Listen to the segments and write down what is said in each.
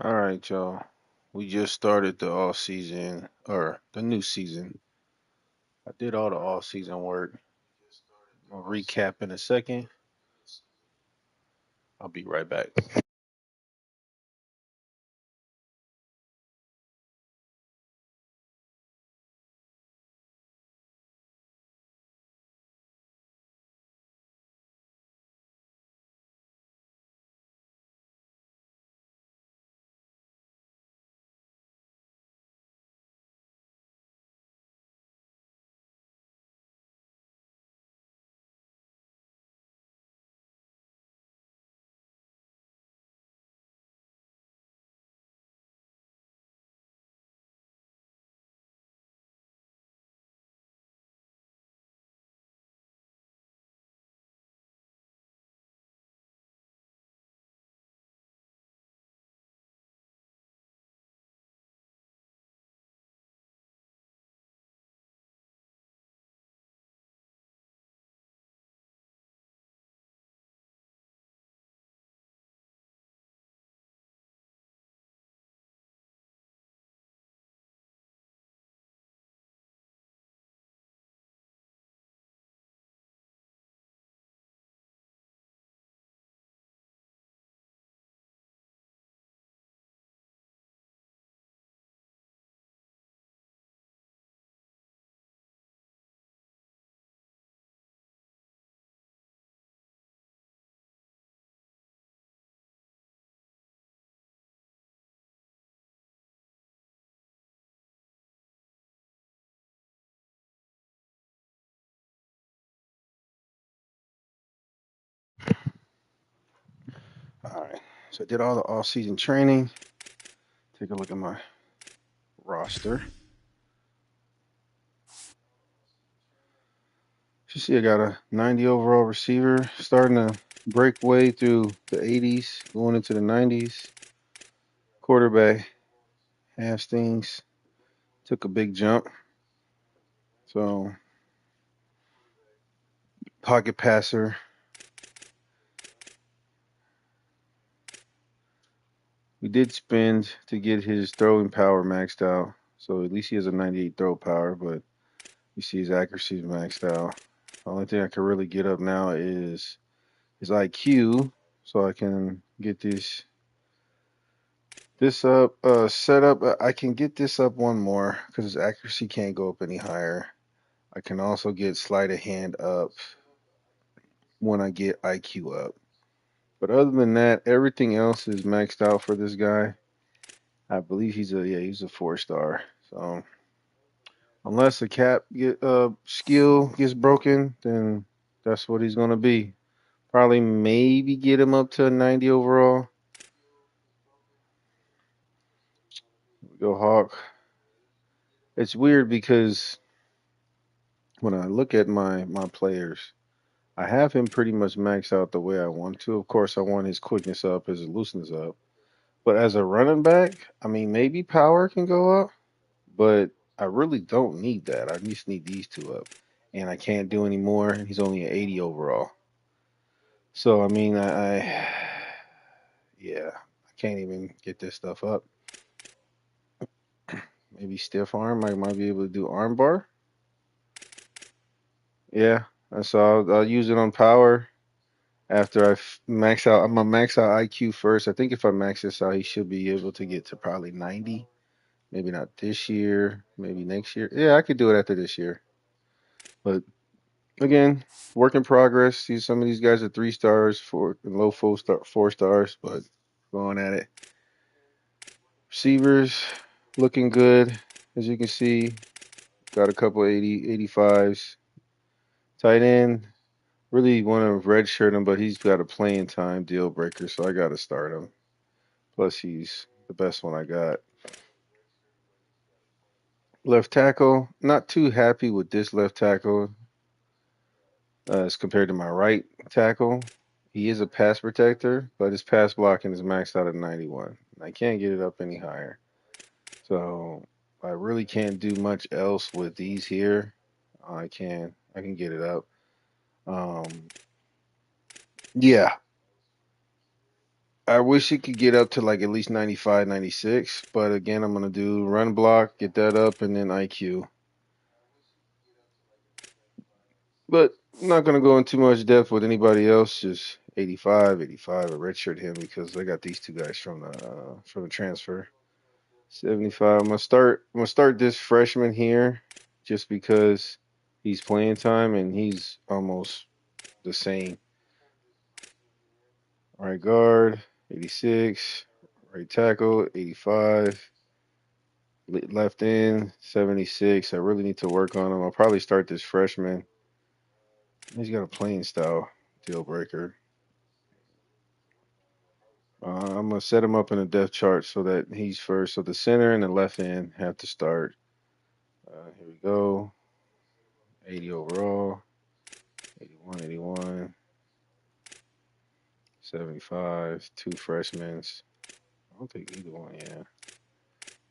All right, y'all. We just started the off season or the new season. I did all the off season work. I'll recap in a second. I'll be right back. All right. So I did all the off season training. Take a look at my roster. You see, I got a 90 overall receiver, starting to break way through the 80s, going into the 90s. Quarterback Hastings took a big jump. So pocket passer. We did spend to get his throwing power maxed out. So at least he has a 98 throw power, but you see his accuracy is maxed out. The only thing I can really get up now is his IQ, so I can get this up set up. I can get this up one more because his accuracy can't go up any higher. I can also get sleight of hand up when I get IQ up. But other than that, everything else is maxed out for this guy. I believe he's a 4 star. So unless the skill gets broken, then that's what he's gonna be. Probably maybe get him up to a 90 overall. Go Hawk. It's weird because when I look at my players, I have him pretty much maxed out the way I want to. Of course, I want his quickness up, his looseness up. But as a running back, I mean, maybe power can go up, but I really don't need that. I just need these two up, and I can't do any more. He's only an 80 overall. So I mean, yeah, I can't even get this stuff up. Maybe stiff arm. I might be able to do arm bar. Yeah, so I'll use it on power after max out. I'm gonna max out IQ first. I think if I max this out, he should be able to get to probably 90. Maybe not this year. Maybe next year. Yeah, I could do it after this year. But again, work in progress. See, some of these guys are 3 stars, low 4 stars, but going at it. Receivers looking good, as you can see. Got a couple 80, 85s. Tight end, really want to redshirt him, but he's got a playing time deal breaker, so I got to start him. Plus, he's the best one I got. Left tackle, not too happy with this left tackle as compared to my right tackle. He is a pass protector, but his pass blocking is maxed out at 91. I can't get it up any higher. So I really can't do much else with these here. I can get it up. Um, yeah, I wish it could get up to like at least 95, 96. But again, I'm gonna do run block, get that up, and then IQ. But I'm not gonna go into too much depth with anybody else. Just 85, 85. I redshirt him because I got these two guys from the transfer. 75. I'm gonna start this freshman here, just because he's playing time and he's almost the same. Right guard, 86. Right tackle, 85. Left end, 76. I really need to work on him. I'll probably start this freshman. He's got a playing style deal breaker. I'm gonna set him up in a depth chart so that he's first. So the center and the left end have to start. Here we go. 80 overall. 81, 81. 75. Two freshmen. I don't think either one. Yeah.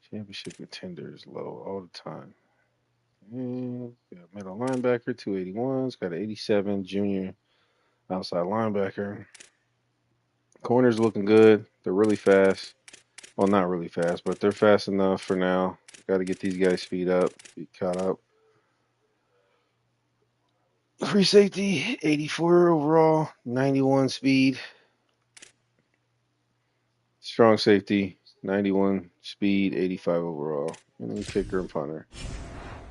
Championship contenders low all the time. And got middle linebacker, 281s. Got an 87 junior outside linebacker. Corners looking good. They're really fast. Well, not really fast, but they're fast enough for now. Got to get these guys' speed up, be caught up. Free safety, 84 overall, 91 speed. Strong safety, 91 speed, 85 overall. And then kicker and punter.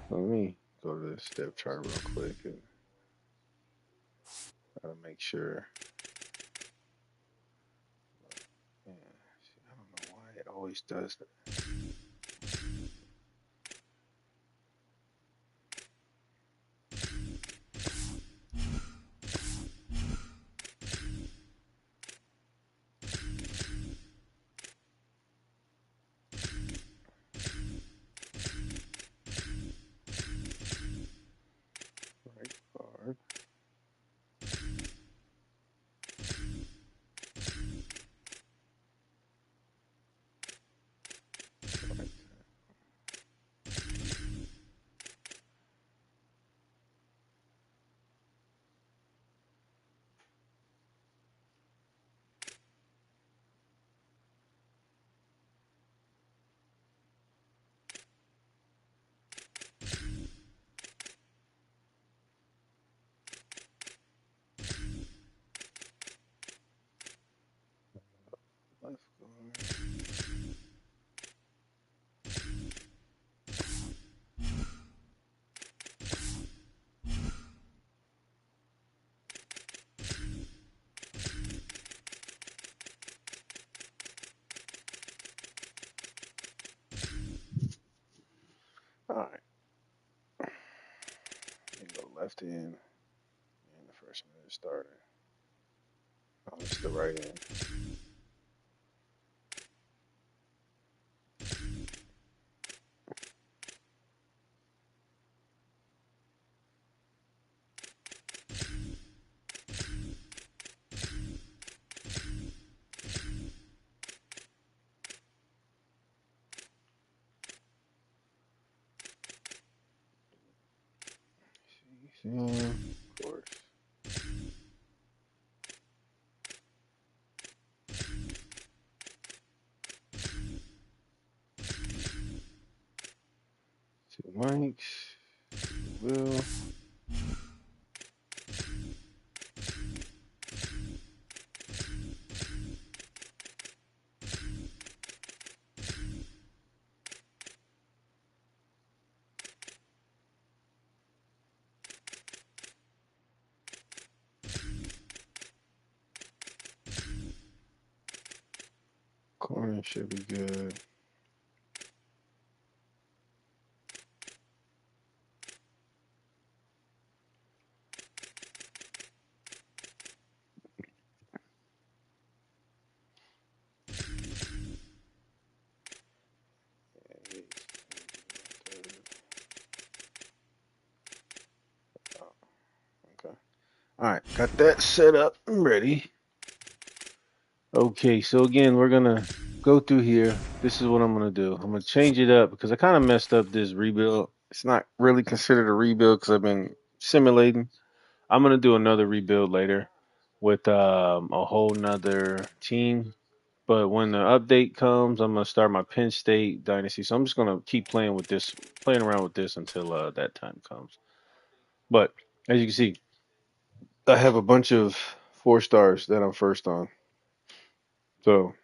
Let me go to the step chart real quick and try to make sure. Yeah, I don't know why it always does that. Right guard. Right. Left guard. All right. Then go left end. And the freshman is starting. Oh, it's the right end. Yeah, of course. Two mics. Will. Corner should be good. Okay. All right, got that set up. I'm ready. Okay, so again, we're gonna go through here. This is what I'm gonna do. I'm gonna change it up because I kind of messed up this rebuild. It's not really considered a rebuild because I've been simulating. I'm gonna do another rebuild later with a whole nother team. But when the update comes, I'm gonna start my Penn State dynasty. So I'm just gonna keep playing around with this until that time comes. But as you can see, I have a bunch of 4 stars that I'm first on. So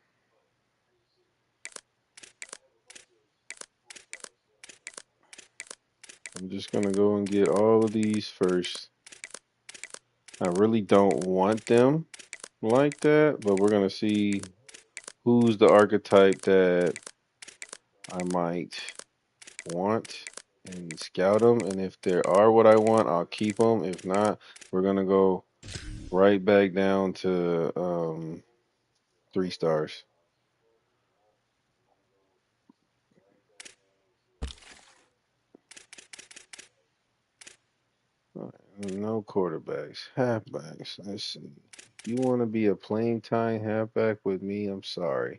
I'm just gonna go and get all of these first. I really don't want them like that, but we're gonna see who's the archetype that I might want and scout them. And if there are what I want, I'll keep them. If not, we're gonna go right back down to 3 stars. No quarterbacks, halfbacks. Let's see. If you want to be a plain time halfback with me, I'm sorry.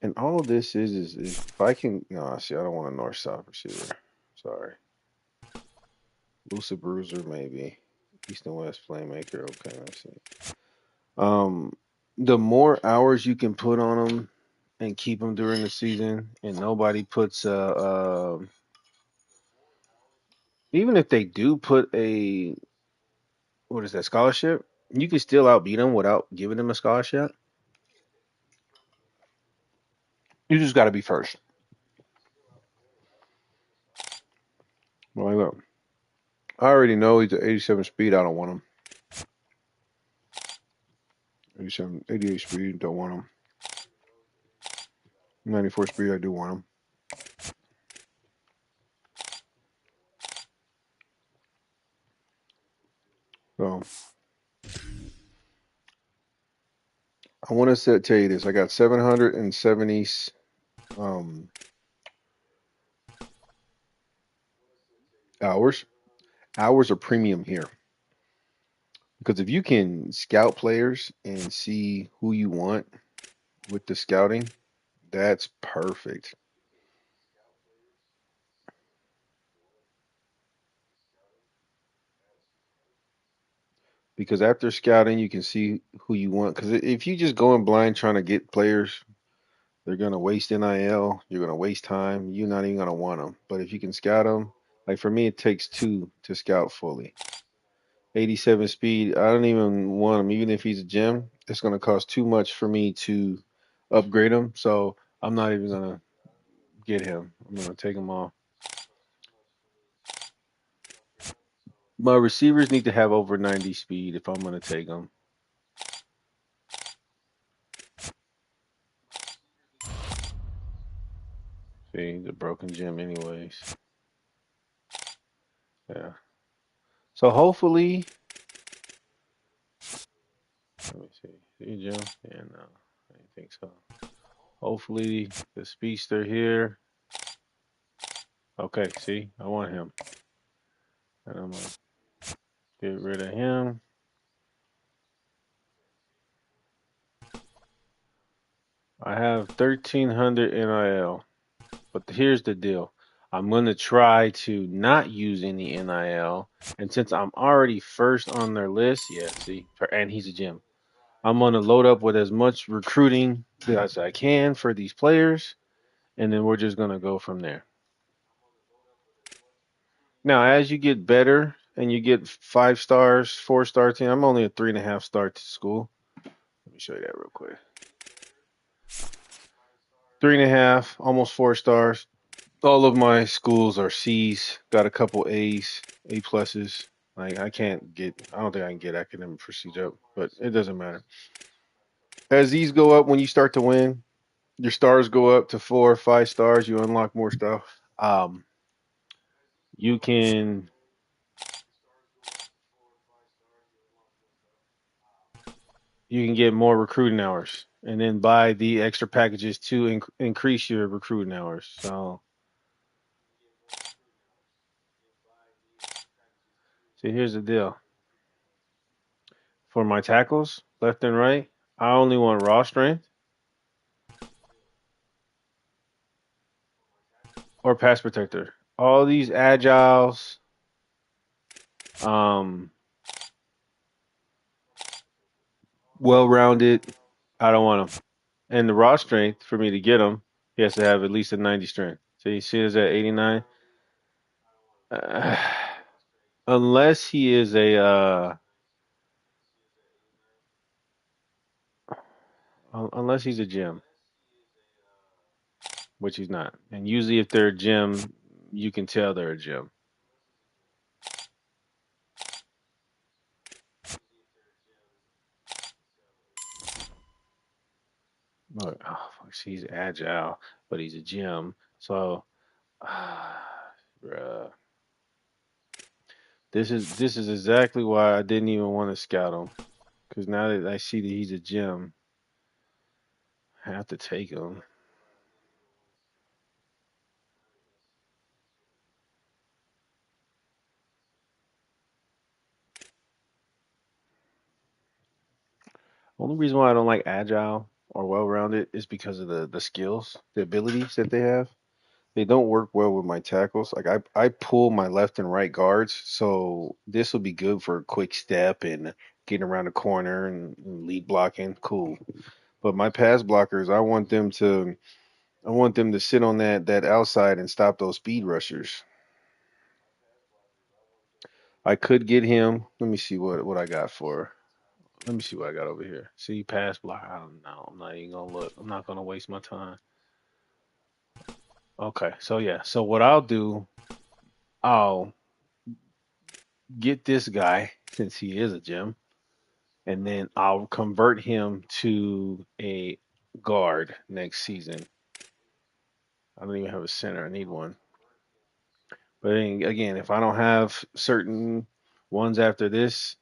And all this is if I can. No, see, I don't want a north south receiver. Sorry. Lucid Bruiser, maybe. East and West Playmaker. Okay, let's see. Um, the more hours you can put on them and keep them during the season, and nobody puts even if they do put a what is that scholarship, you can still outbeat them without giving them a scholarship. You just got to be first. Well, look, I already know he's at 87 speed. I don't want him. 87, 88 speed. Don't want him. 94 speed. I do want him. So I want to tell you this. I got 770 um, hours. Hours are premium here because if you can scout players and see who you want with the scouting, that's perfect. Because after scouting, you can see who you want. Because if you just go in blind trying to get players, they're gonna waste NIL. You're gonna waste time. You're not even gonna want them. But if you can scout them, like for me, it takes 2 to scout fully. 87 speed. I don't even want him. Even if he's a gem, it's gonna cost too much for me to upgrade him. So I'm not even gonna get him. I'm gonna take him off. My receivers need to have over 90 speed if I'm gonna take them. See, the broken gem, anyways. Yeah. So hopefully, let me see. See Jim? Yeah, no, I don't think so. Hopefully, the speedster here. Okay, see, I want him, and I'm gonna get rid of him. I have 1,300 NIL, but here's the deal. I'm gonna try to not use any NIL, and since I'm already first on their list, yeah, see, and he's a gym. I'm gonna load up with as much recruiting as I can for these players, and then we're just gonna go from there. Now, as you get better and you get 5 stars, 4 star team, I'm only a 3.5 star school. Let me show you that real quick. 3.5, almost 4 stars. All of my schools are C's. Got a couple A's, A pluses. Like I can't get. I don't think I can get academic pursuit up, but it doesn't matter. As these go up, when you start to win, your stars go up to 4 or 5 stars. You unlock more stuff. Um, you can you can get more recruiting hours and then buy the extra packages to increase your recruiting hours. So, see, here's the deal. For my tackles, left and right, I only want raw strength or pass protector. all these agiles, um, well-rounded. I don't want him. And the raw strength for me to get him, he has to have at least a 90 strength. So you see, is at 89. Uh, unless he is unless he's a gym, which he's not. And usually, if they're a gym, you can tell they're a gym. Look, oh, fuck, he's agile, but he's a gym. So, bruh, this is exactly why I didn't even want to scout him. Because now that I see that he's a gym, I have to take him. Only reason why I don't like agile or well-rounded is because of the skills, the abilities that they have. They don't work well with my tackles. Like I pull my left and right guards, so this will be good for a quick step and getting around the corner and lead blocking. Cool. But my pass blockers, I want them to sit on that outside and stop those speed rushers. I could get him. Let me see what I got for. Let me see what I got over here. See pass block. I don't know. I'm not even gonna look. I'm not gonna waste my time. Okay. So yeah. So what I'll do, I'll get this guy since he is a gem, and then I'll convert him to a guard next season. I don't even have a center. I need one. But then, again, if I don't have certain ones after this,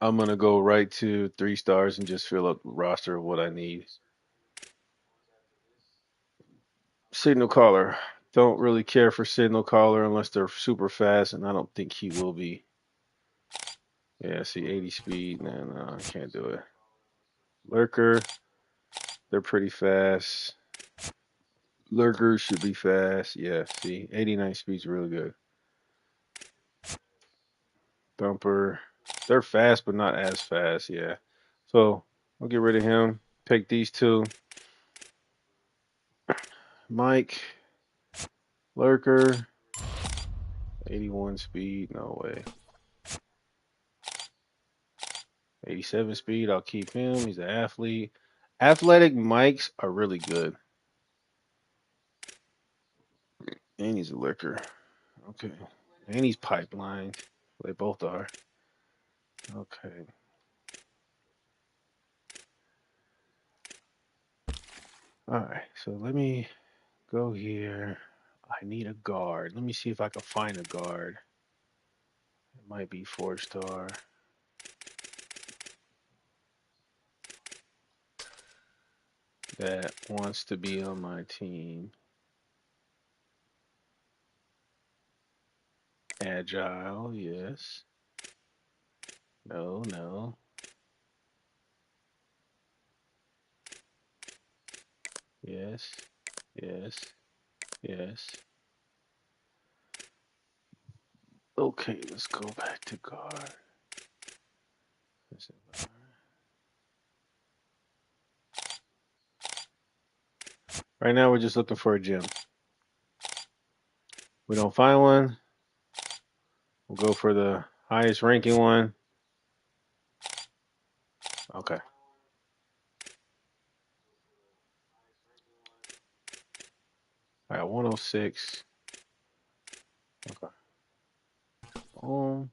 I'm gonna go right to 3 stars and just fill up the roster of what I need. Signal caller. Don't really care for signal caller unless they're super fast, and I don't think he will be. Yeah, see, 80 speed. Nah, no, I can't do it. Lurker, they're pretty fast. Lurkers should be fast. Yeah, see, 89 speed's really good. Thumper, they're fast, but not as fast. Yeah. So I'll get rid of him. Take these two. Mike, Lurker, 81 speed. No way. 87 speed. I'll keep him. He's an athlete. Athletic Mikes are really good. And he's a lurker. Okay. And he's pipelined. They both are. Okay. All right. So let me go here. I need a guard. Let me see if I can find a guard. It might be 4 star. That wants to be on my team. Agile, yes. No, no. Yes, yes, yes. Okay, let's go back to guard. Right now, we're just looking for a gym. We don't find one. We'll go for the highest ranking one. Okay. I got 106. Okay. Boom.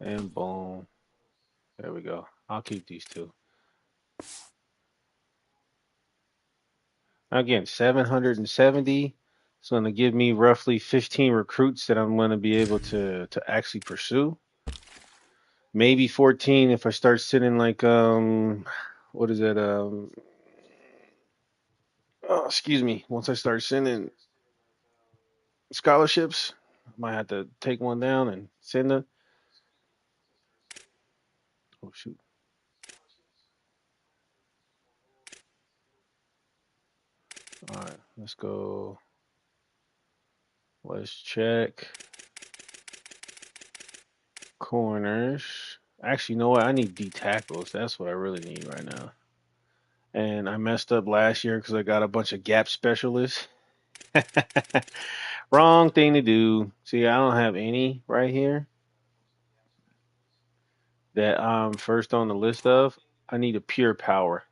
And boom. There we go. I'll keep these two. Again, 770. It's going to give me roughly 15 recruits that I'm going to be able to actually pursue. Maybe 14 if I start sitting like what is that oh, excuse me. Once I start sending scholarships, I might have to take one down and send it. Oh shoot. All right, let's go. Let's check corners. Actually, you know what? I need D tackles. That's what I really need right now. And I messed up last year because I got a bunch of gap specialists. Wrong thing to do. See, I don't have any right here that I'm first on the list of. I need a pure power.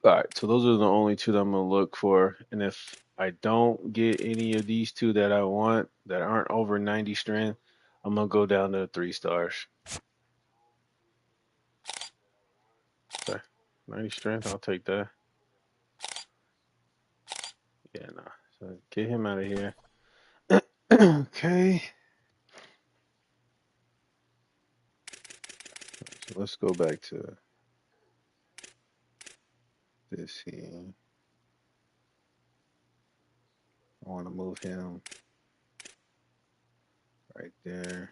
All right, so those are the only two that I'm gonna look for. And if I don't get any of these two that I want that aren't over 90 strength, I'm gonna go down to 3 stars. Okay. 90 strength, I'll take that. Yeah, no. So get him out of here. Okay. So let's go back to this here. I want to move him right there.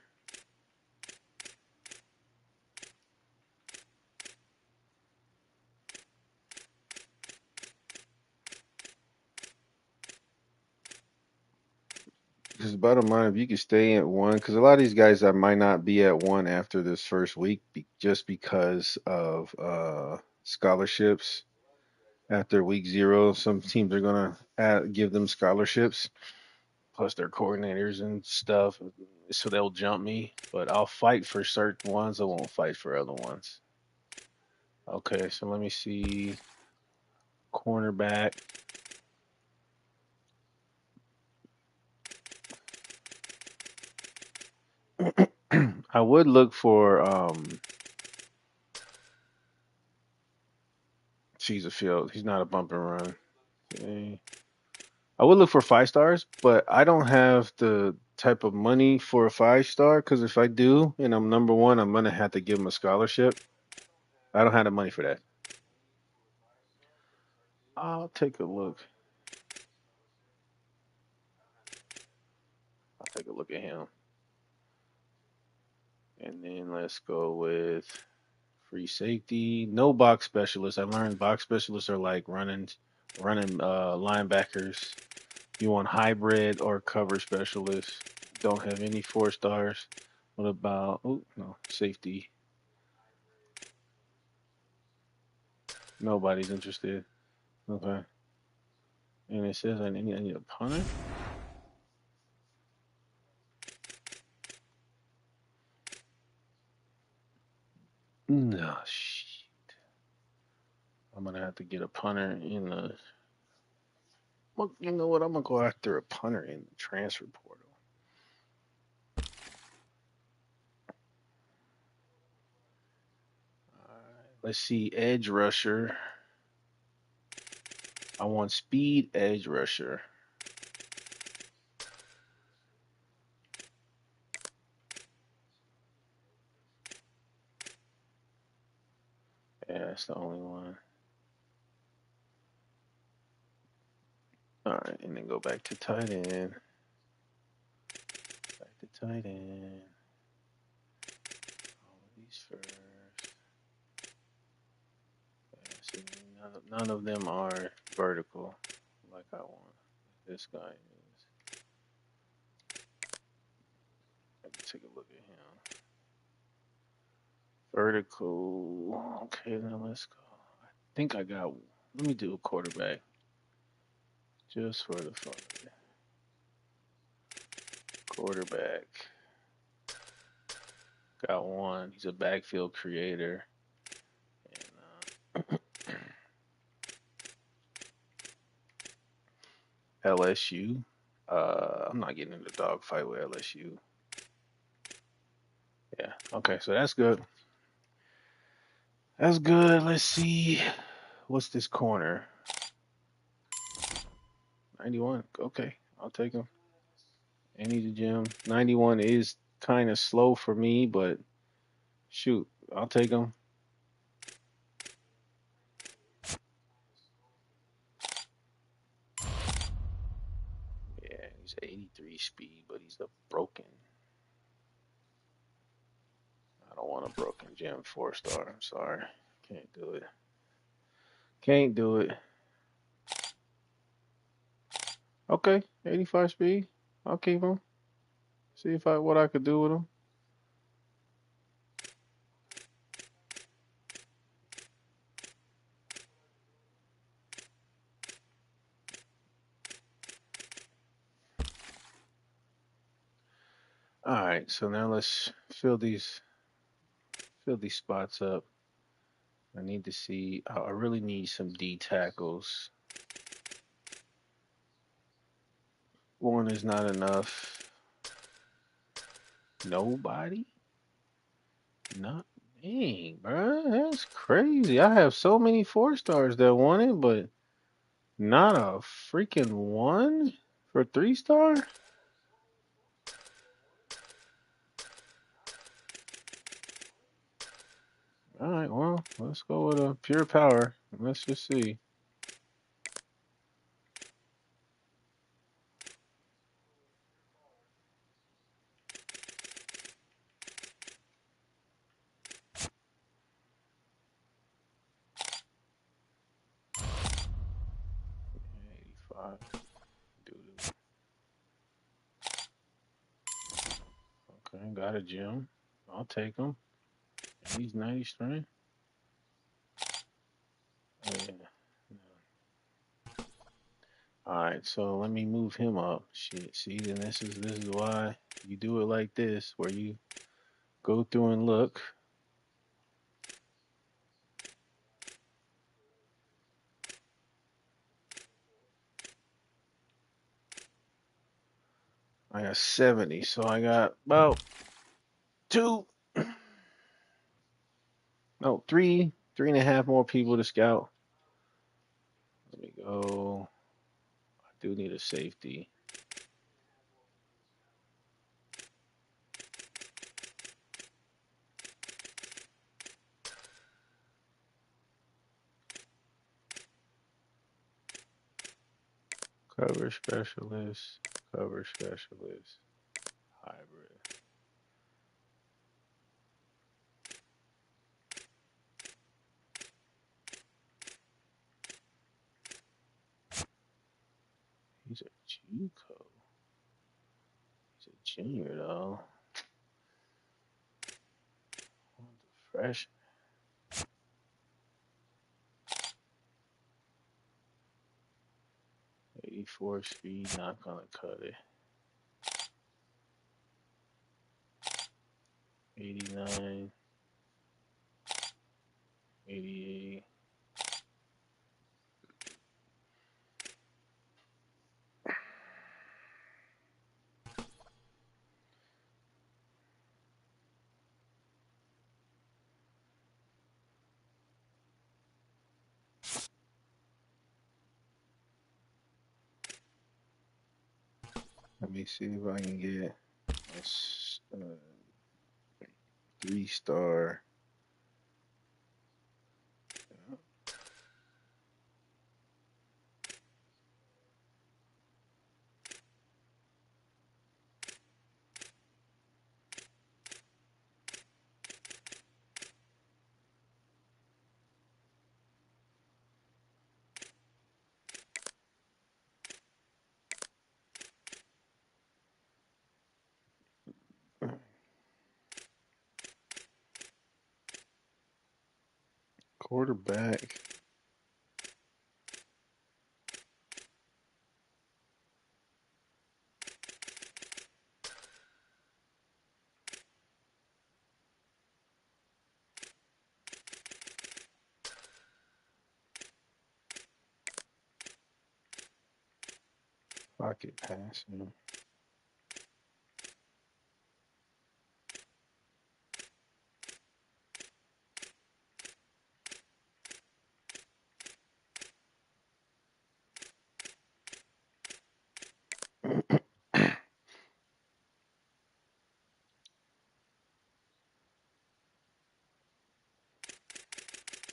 Because bottom line, if you can stay at one, because a lot of these guys that might not be at one after this first week, just because of scholarships. After week 0, some teams are gonna give them scholarships, plus their coordinators and stuff, so they'll jump me. But I'll fight for certain ones. I won't fight for other ones. Okay, so let me see cornerback. I would look for Caesar Field. He's not a bump and run. Okay. I would look for 5 stars, but I don't have the type of money for a 5 star because if I do and I'm number one, I'm gonna have to give him a scholarship. I don't have the money for that. I'll take a look. I'll take a look at him. And then let's go with free safety. No box specialists. I learned box specialists are like running linebackers. You want hybrid or cover specialists. Don't have any 4 stars. What about oh no, safety. Nobody's interested. Okay. And it says I need a punter. No shit. I'm gonna have to get a punter in the well, you know what? I'm gonna go after a punter in the transfer portal. Let's see, edge rusher. I want speed edge rusher. Yeah, that's the only one. All right, and then go back to tight end. Back to tight end. All of these first. Yeah, see, none of them are vertical like I want. This guy is. I can take a look at him. Vertical. Okay, now let's go. I think I got. Let me do a quarterback just for the fun of it. Quarterback. Got one. He's a backfield creator. And LSU. I'm not getting into a dogfight with LSU. Yeah. Okay. So that's good. That's good. Let's see. What's this corner? 91. Okay. I'll take him. Any the gym. 91 is kind of slow for me, but shoot, I'll take him. Yeah, he's 83 speed, but he's a broken. 4-star. I'm sorry. Can't do it. Can't do it. Okay, 85 speed. I'll keep him. See if I what I could do with him. All right, so now let's fill these spots up. I need to see. I really need some D tackles. One is not enough. Nobody? Not dang, bro. That's crazy. I have so many 4-stars that want it, but not a freaking one for 3-star. All right, well, let's go with a pure power. Let's just see. Yeah, 85. Doo-doo. Okay, got a gem. I'll take him. And he's 90 strength. Oh, yeah. All right, so let me move him up. Shit, see, then this is why you do it like this, where you go through and look. I got 70, so I got about two, no, three and a half more people to scout. Let me go. I do need a safety. Cover specialist, cover specialist, hybrid. He's a JUCO. He's a junior though. Fresh. 84 speed, not gonna cut it. 89, 88. Let me see if I can get a 3-star. Quarterback. Pocket passing.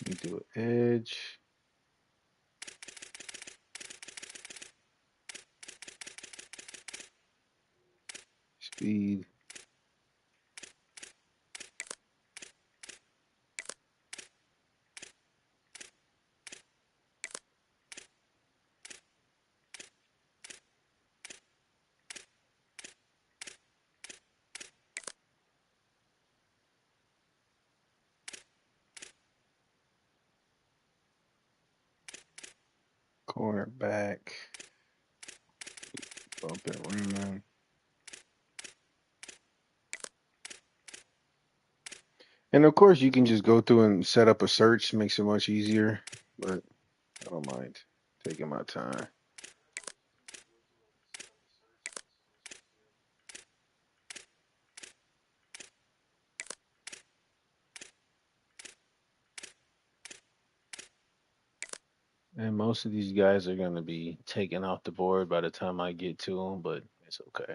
Let me do an edge. Speed. Cornerback. Bump it, Raymond. And of course, you can just go through and set up a search. Makes it much easier. But I don't mind taking my time. And most of these guys are going to be taken off the board by the time I get to them, but it's okay.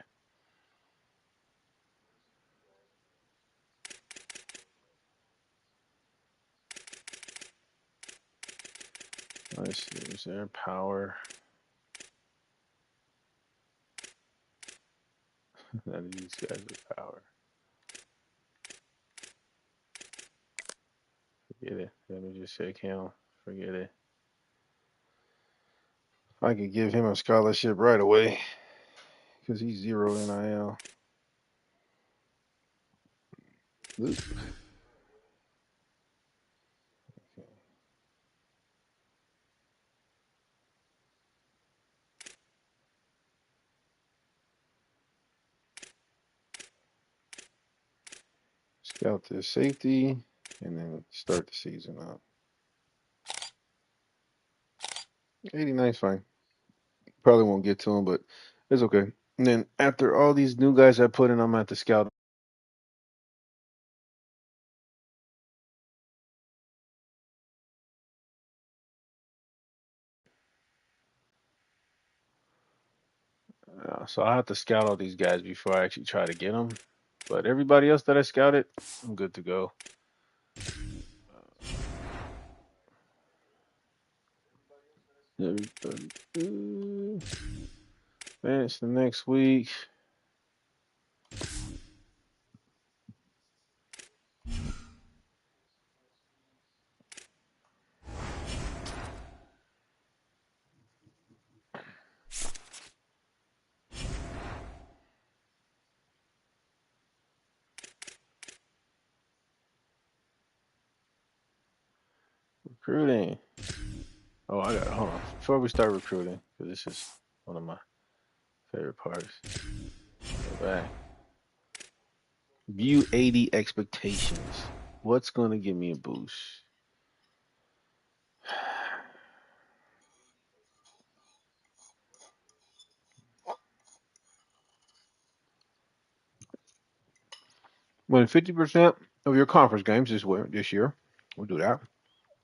Let's see, is there power? None of these guys are power. Forget it. Let me just shake him. Forget it. I could give him a scholarship right away because he's zero NIL. Luke. Okay. Scout this safety and then start the season up. 89 is fine. Probably won't get to him, but it's okay. And then after all these new guys I put in, I'm at the scout. So I have to scout all these guys before I actually try to get them. But everybody else that I scouted, I'm good to go. Everybody good. Finish the next week. Recruiting. Oh, I got to hold on. Before we start recruiting, because this is one of my favorite parts. Go back. View 80 expectations. What's going to give me a boost? Win 50% of your conference games this year. We'll do that.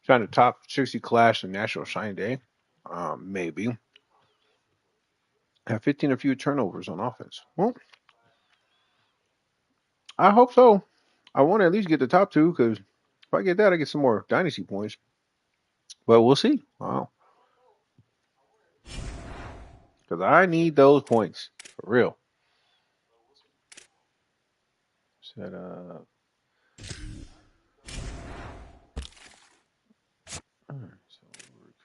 Find the top 60 class in National Signing Day. Maybe. Have 15 or fewer turnovers on offense. Well, I hope so. I want to at least get the top two because if I get that, I get some more dynasty points. But we'll see. Wow. Because I need those points for real. Set up. All right, so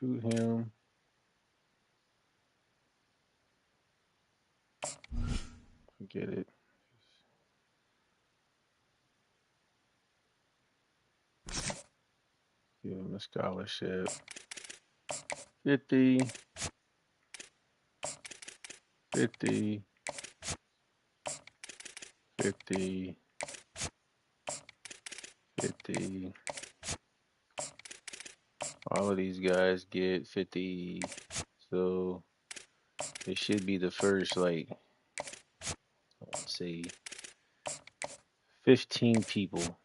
recruit him. Forget it. Give him a scholarship. 50, 50, 50, 50. All of these guys get 50. So it should be the first, like, let's see, 15 people.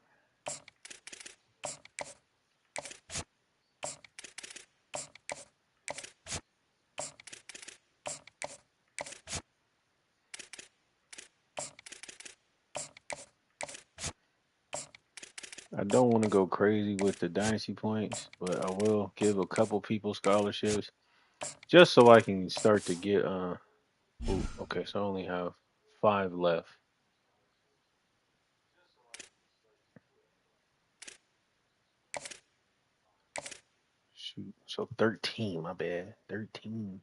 I don't want to go crazy with the dynasty points, but I will give a couple people scholarships just so I can start to get ooh, okay, so I only have 5 left. Shoot. So 13, my bad. 13.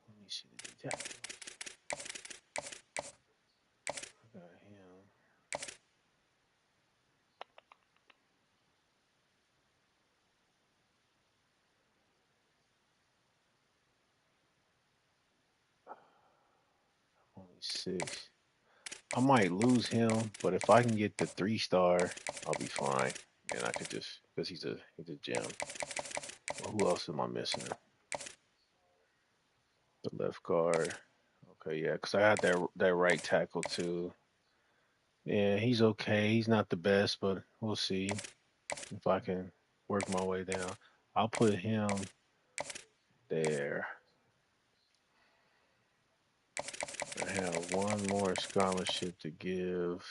Let me see the details. I got him. 26. I might lose him, but if I can get the 3-star, I'll be fine. And I could just because he's a gem. Well, who else am I missing? The left guard. Okay, yeah, because I had that right tackle too. Yeah, he's okay. He's not the best, but we'll see if I can work my way down. I'll put him there. I have one more scholarship to give.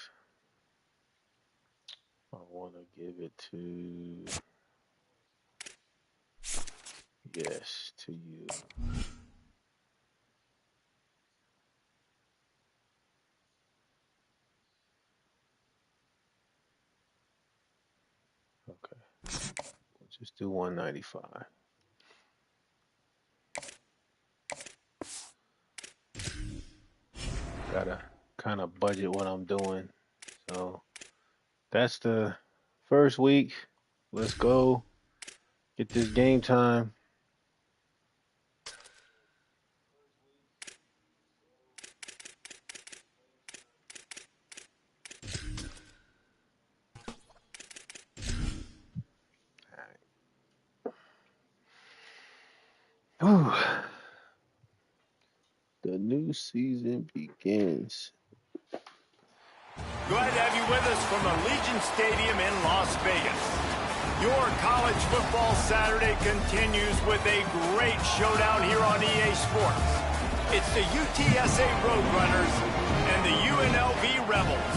I want to give it to, yes, to you. Okay, we'll just do 195. Gotta kind of budget what I'm doing. So that's the first week. Let's go. Get this game time. Whew. The new season begins. Glad to have you with us from Allegiant Stadium in Las Vegas. Your college football Saturday continues with a great showdown here on EA Sports. It's the UTSA Roadrunners and the UNLV Rebels.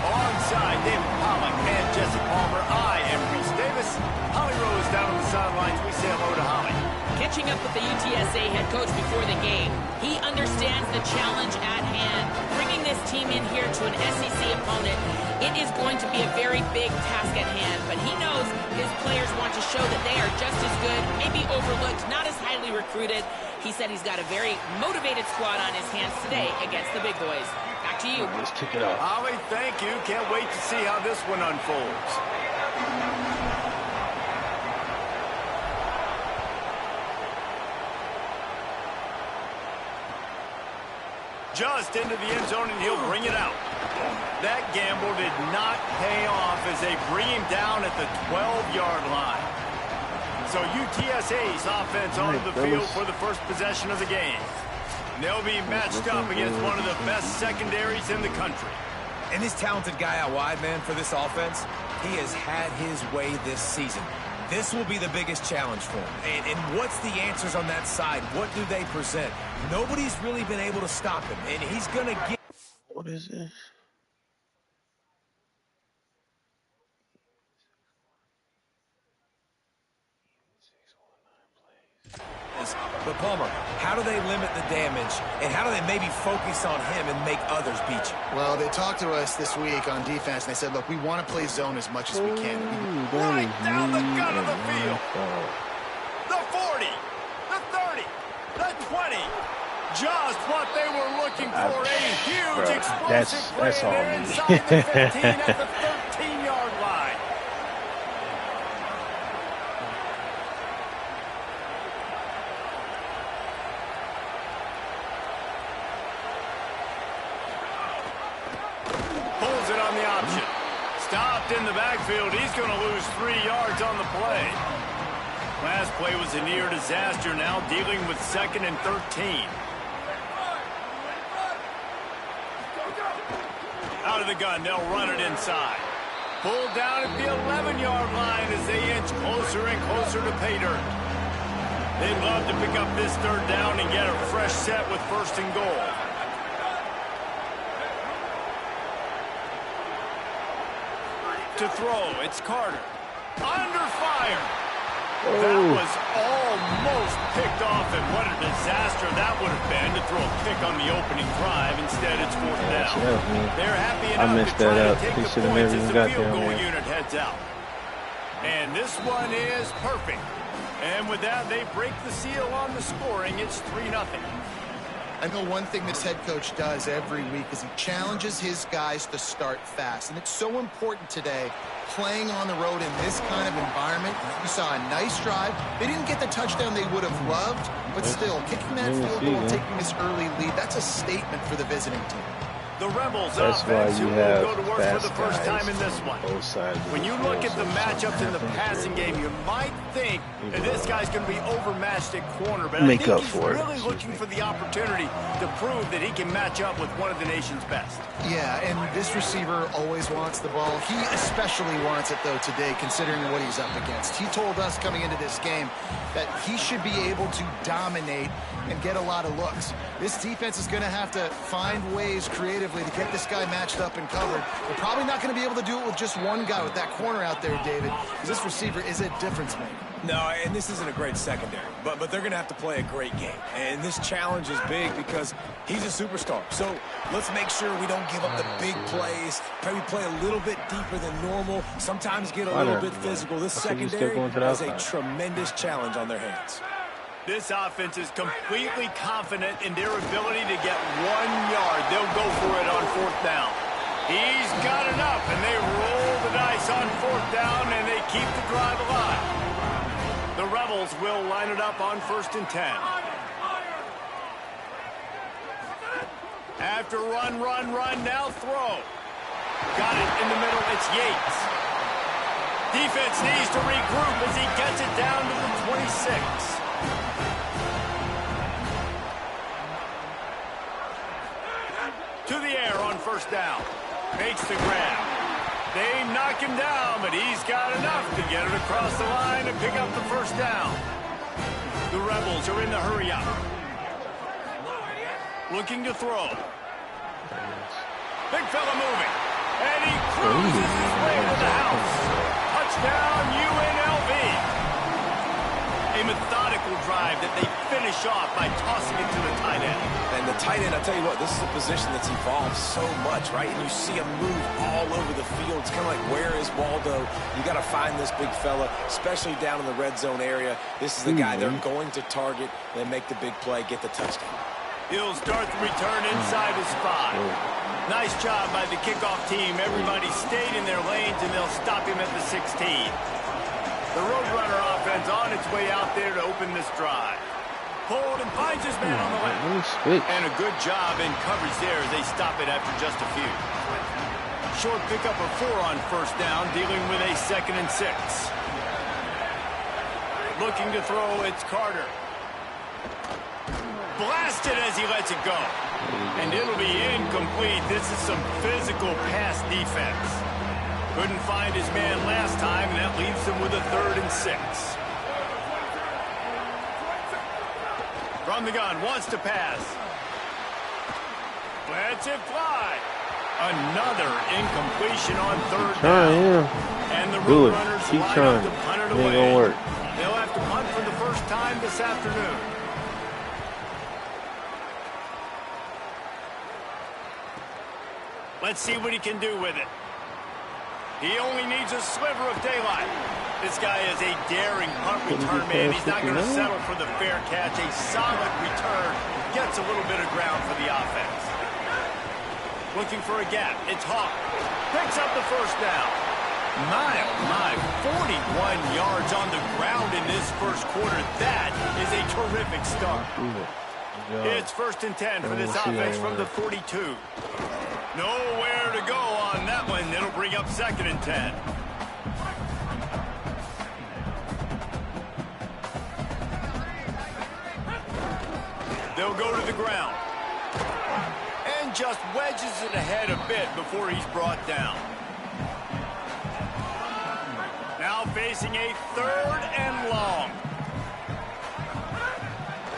Alongside David Pollack and Jesse Palmer, I am Reese Davis. Holly Rose down on the sidelines. We say hello to Holly. Catching up with the UTSA head coach before the game, he understands the challenge at hand. Bringing this team in here to an SEC opponent, it is going to be a very big task at hand, but he knows his players want to show that they are just as good, maybe overlooked, not as highly recruited. He said he's got a very motivated squad on his hands today against the big boys. Back to you. Let's kick it off. Holly, thank you. Can't wait to see how this one unfolds. Just into the end zone, and he'll bring it out. That gamble did not pay off as they bring him down at the 12-yard line. So UTSA's offense onto the field for the first possession of the game. And they'll be matched up against one of the best secondaries in the country. And this talented guy out wide, man, for this offense, he has had his way this season. This will be the biggest challenge for him. And what's the answers on that side? What do they present? Nobody's really been able to stop him, and he's going to get... What is this? But Palmer, how do they limit the damage, and how do they maybe focus on him and make others beat you? Well, they talked to us this week on defense, and they said, look, we want to play zone as much as we can. Right down the gut of the field. The 40, the 30, the 20. Just what they were looking for. A huge explosive play there inside the 15 at the 13-yard line. Pulls it on the option. Stopped in the backfield. He's going to lose 3 yards on the play. Last play was a near disaster, now dealing with 2nd and 13. Out of the gun, they'll run it inside. Pulled down at the 11-yard line as they inch closer and closer to pay dirt. They'd love to pick up this 3rd down and get a fresh set with 1st and goal. To throw, it's Carter. Under fire. That was almost picked off, and what a disaster that would have been to throw a pick on the opening drive. Instead, it's 4th down. They're happy enough to try to take the points as the field goal unit heads out. And this one is perfect. And with that, they break the seal on the scoring. It's 3-0. I know one thing this head coach does every week is he challenges his guys to start fast. And it's so important today, playing on the road in this kind of environment. You saw a nice drive. They didn't get the touchdown they would have loved, but still, kicking that field goal and taking this early lead, that's a statement for the visiting team. The Rebels That's offense why who you will have go to work for the first guys time in this one. both sides of When the you field, look at the so matchups in the something passing happens game, you might think that this guy's going to be overmatched at corner, but Make I think up he's for it. really looking for the opportunity to prove that he can match up with one of the nation's best. Yeah, and this receiver always wants the ball. He especially wants it, though, today, considering what he's up against. He told us coming into this game that he should be able to dominate and get a lot of looks. This defense is going to have to find ways creatively to get this guy matched up and covered. They're probably not going to be able to do it with just one guy with that corner out there, David, because this receiver is a difference maker. No, and this isn't a great secondary, but they're going to have to play a great game. And this challenge is big because he's a superstar. So let's make sure we don't give up the big plays, maybe play a little bit deeper than normal, sometimes get a little bit physical. This secondary has a tremendous challenge on their hands. This offense is completely confident in their ability to get 1 yard. They'll go for it on 4th down. He's got enough, and they roll the dice on 4th down, and they keep the drive alive. The Rebels will line it up on 1st and 10. After run, now throw. Got it in the middle, it's Yates. Defense needs to regroup as he gets it down to the 26. To the air on 1st down. Makes the grab. They knock him down, but he's got enough to get it across the line and pick up the 1st down. The Rebels are in the hurry up. Looking to throw. Big fella moving. And he cruises his way to the house. Touchdown, UNLV. A methodical drive that they finish off by tossing it to the tight end. And the tight end, I'll tell you what, this is a position that's evolved so much, right? And you see him move all over the field. It's kind of like, where is Waldo? You got to find this big fella, especially down in the red zone area. This is the guy they're going to target and make the big play, get the touchdown. He'll start the return inside his 5. Nice job by the kickoff team. Everybody stayed in their lanes, and they'll stop him at the 16. The Roadrunner offense on its way out there to open this drive. Pulled and finds his man on the left. And a good job in coverage there as they stop it after just a few. Short pickup of 4 on 1st down, dealing with a 2nd and 6. Looking to throw, it's Carter. Blasted as he lets it go. And it'll be incomplete. This is some physical pass defense. Couldn't find his man last time, and that leaves him with a 3rd and 6. From the gun, wants to pass. Lets it fly. Another incompletion on 3rd down. And the Roadrunners line up to punt it away. Ain't gonna work. They'll have to punt for the first time this afternoon. Let's see what he can do with it. He only needs a sliver of daylight. This guy is a daring punt return man. He's not going to settle for the fair catch. A solid return gets a little bit of ground for the offense. Looking for a gap. It's Hawk. Picks up the 1st down. My, 41 yards on the ground in this 1st quarter. That is a terrific start. It's 1st and 10 for this offense from the 42. Nowhere to go on that one. It'll bring up 2nd and 10. They'll go to the ground. And just wedges it ahead a bit before he's brought down. Now facing a 3rd and long.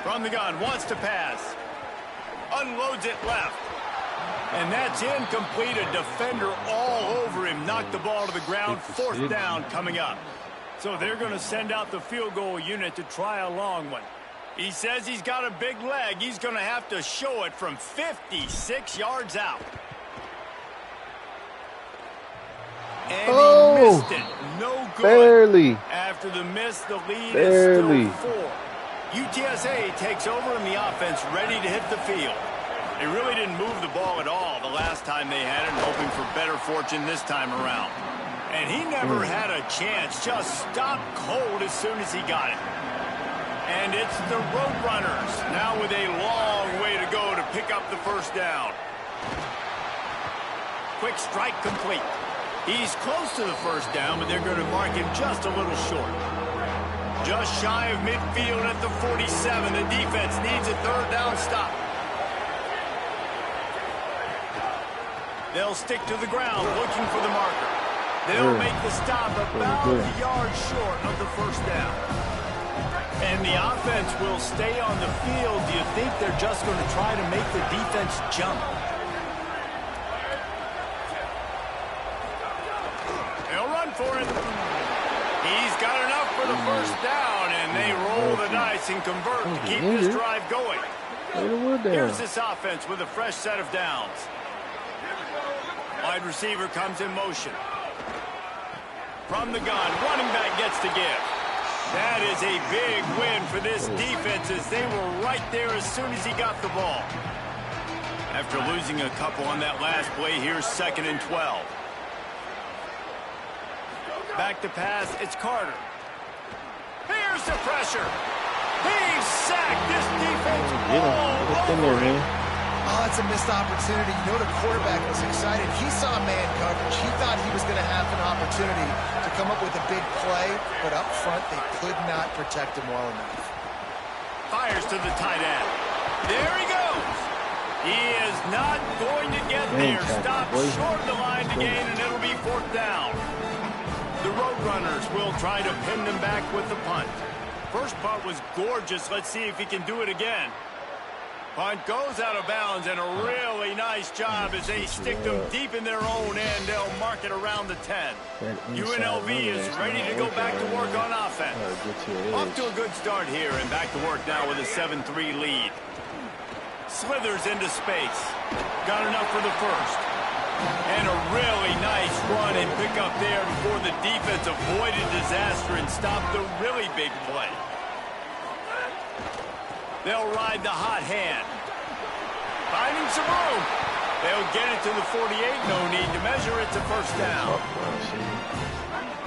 From the gun, wants to pass. Unloads it left. And that's incomplete. A defender all over him. Knocked the ball to the ground. 4th down coming up. So they're going to send out the field goal unit to try a long one. He says he's got a big leg. He's going to have to show it from 56 yards out. And he missed it. No good. Barely. After the miss, the lead Barely. is still 4. UTSA takes over in the offense, ready to hit the field. They really didn't move the ball at all the last time they had it, hoping for better fortune this time around. And he never had a chance, just stopped cold as soon as he got it. And it's the Roadrunners, now with a long way to go to pick up the first down. Quick strike complete. He's close to the first down, but they're going to mark him just a little short. Just shy of midfield at the 47. The defense needs a third down stop. They'll stick to the ground looking for the marker. They'll make the stop about a yard short of the first down. And the offense will stay on the field. Do you think they're just going to try to make the defense jump? They'll run for it. He's got enough for the first down, and they roll the dice and convert to keep this drive going. Here's this offense with a fresh set of downs. Wide receiver comes in motion. From the gun, running back gets to give. That is a big win for this defense as they were right there as soon as he got the ball. After losing a couple on that last play, here's 2nd and 12. Back to pass, it's Carter. Here's the pressure. He's sacked. This defense all over him. Oh, it's a missed opportunity. You know the quarterback was excited. He saw man coverage. He thought he was going to have an opportunity to come up with a big play, but up front they could not protect him well enough. Fires to the tight end. There he goes. He is not going to get there. Stop short of the line to gain, and it'll be 4th down. The Roadrunners will try to pin them back with the punt. First punt was gorgeous. Let's see if he can do it again. Punt goes out of bounds, and a really nice job as they stick them deep in their own end. They'll mark it around the 10. UNLV is ready to go back to work on offense. Off to a good start here, and back to work now with a 7-3 lead. Slithers into space. Got enough for the first. And a really nice run and pick up there before the defense avoided disaster and stopped the really big play. They'll ride the hot hand. Finding some room. They'll get it to the 48. No need to measure. It's a first down.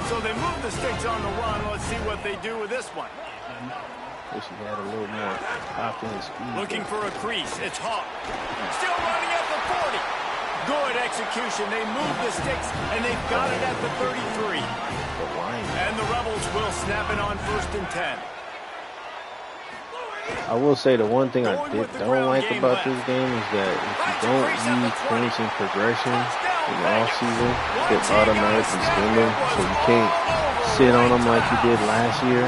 So they move the sticks on the run. Let's see what they do with this one. Wish he had a little more offense. Looking for a crease. It's Hawk. Still running at the 40. Good execution. They move the sticks, and they've got it at the 33. And the Rebels will snap it on 1st and 10. I will say the one thing I don't like about this game is that if you don't use points in progression in the offseason, it's automatically spending, so you can't sit on them like you did last year.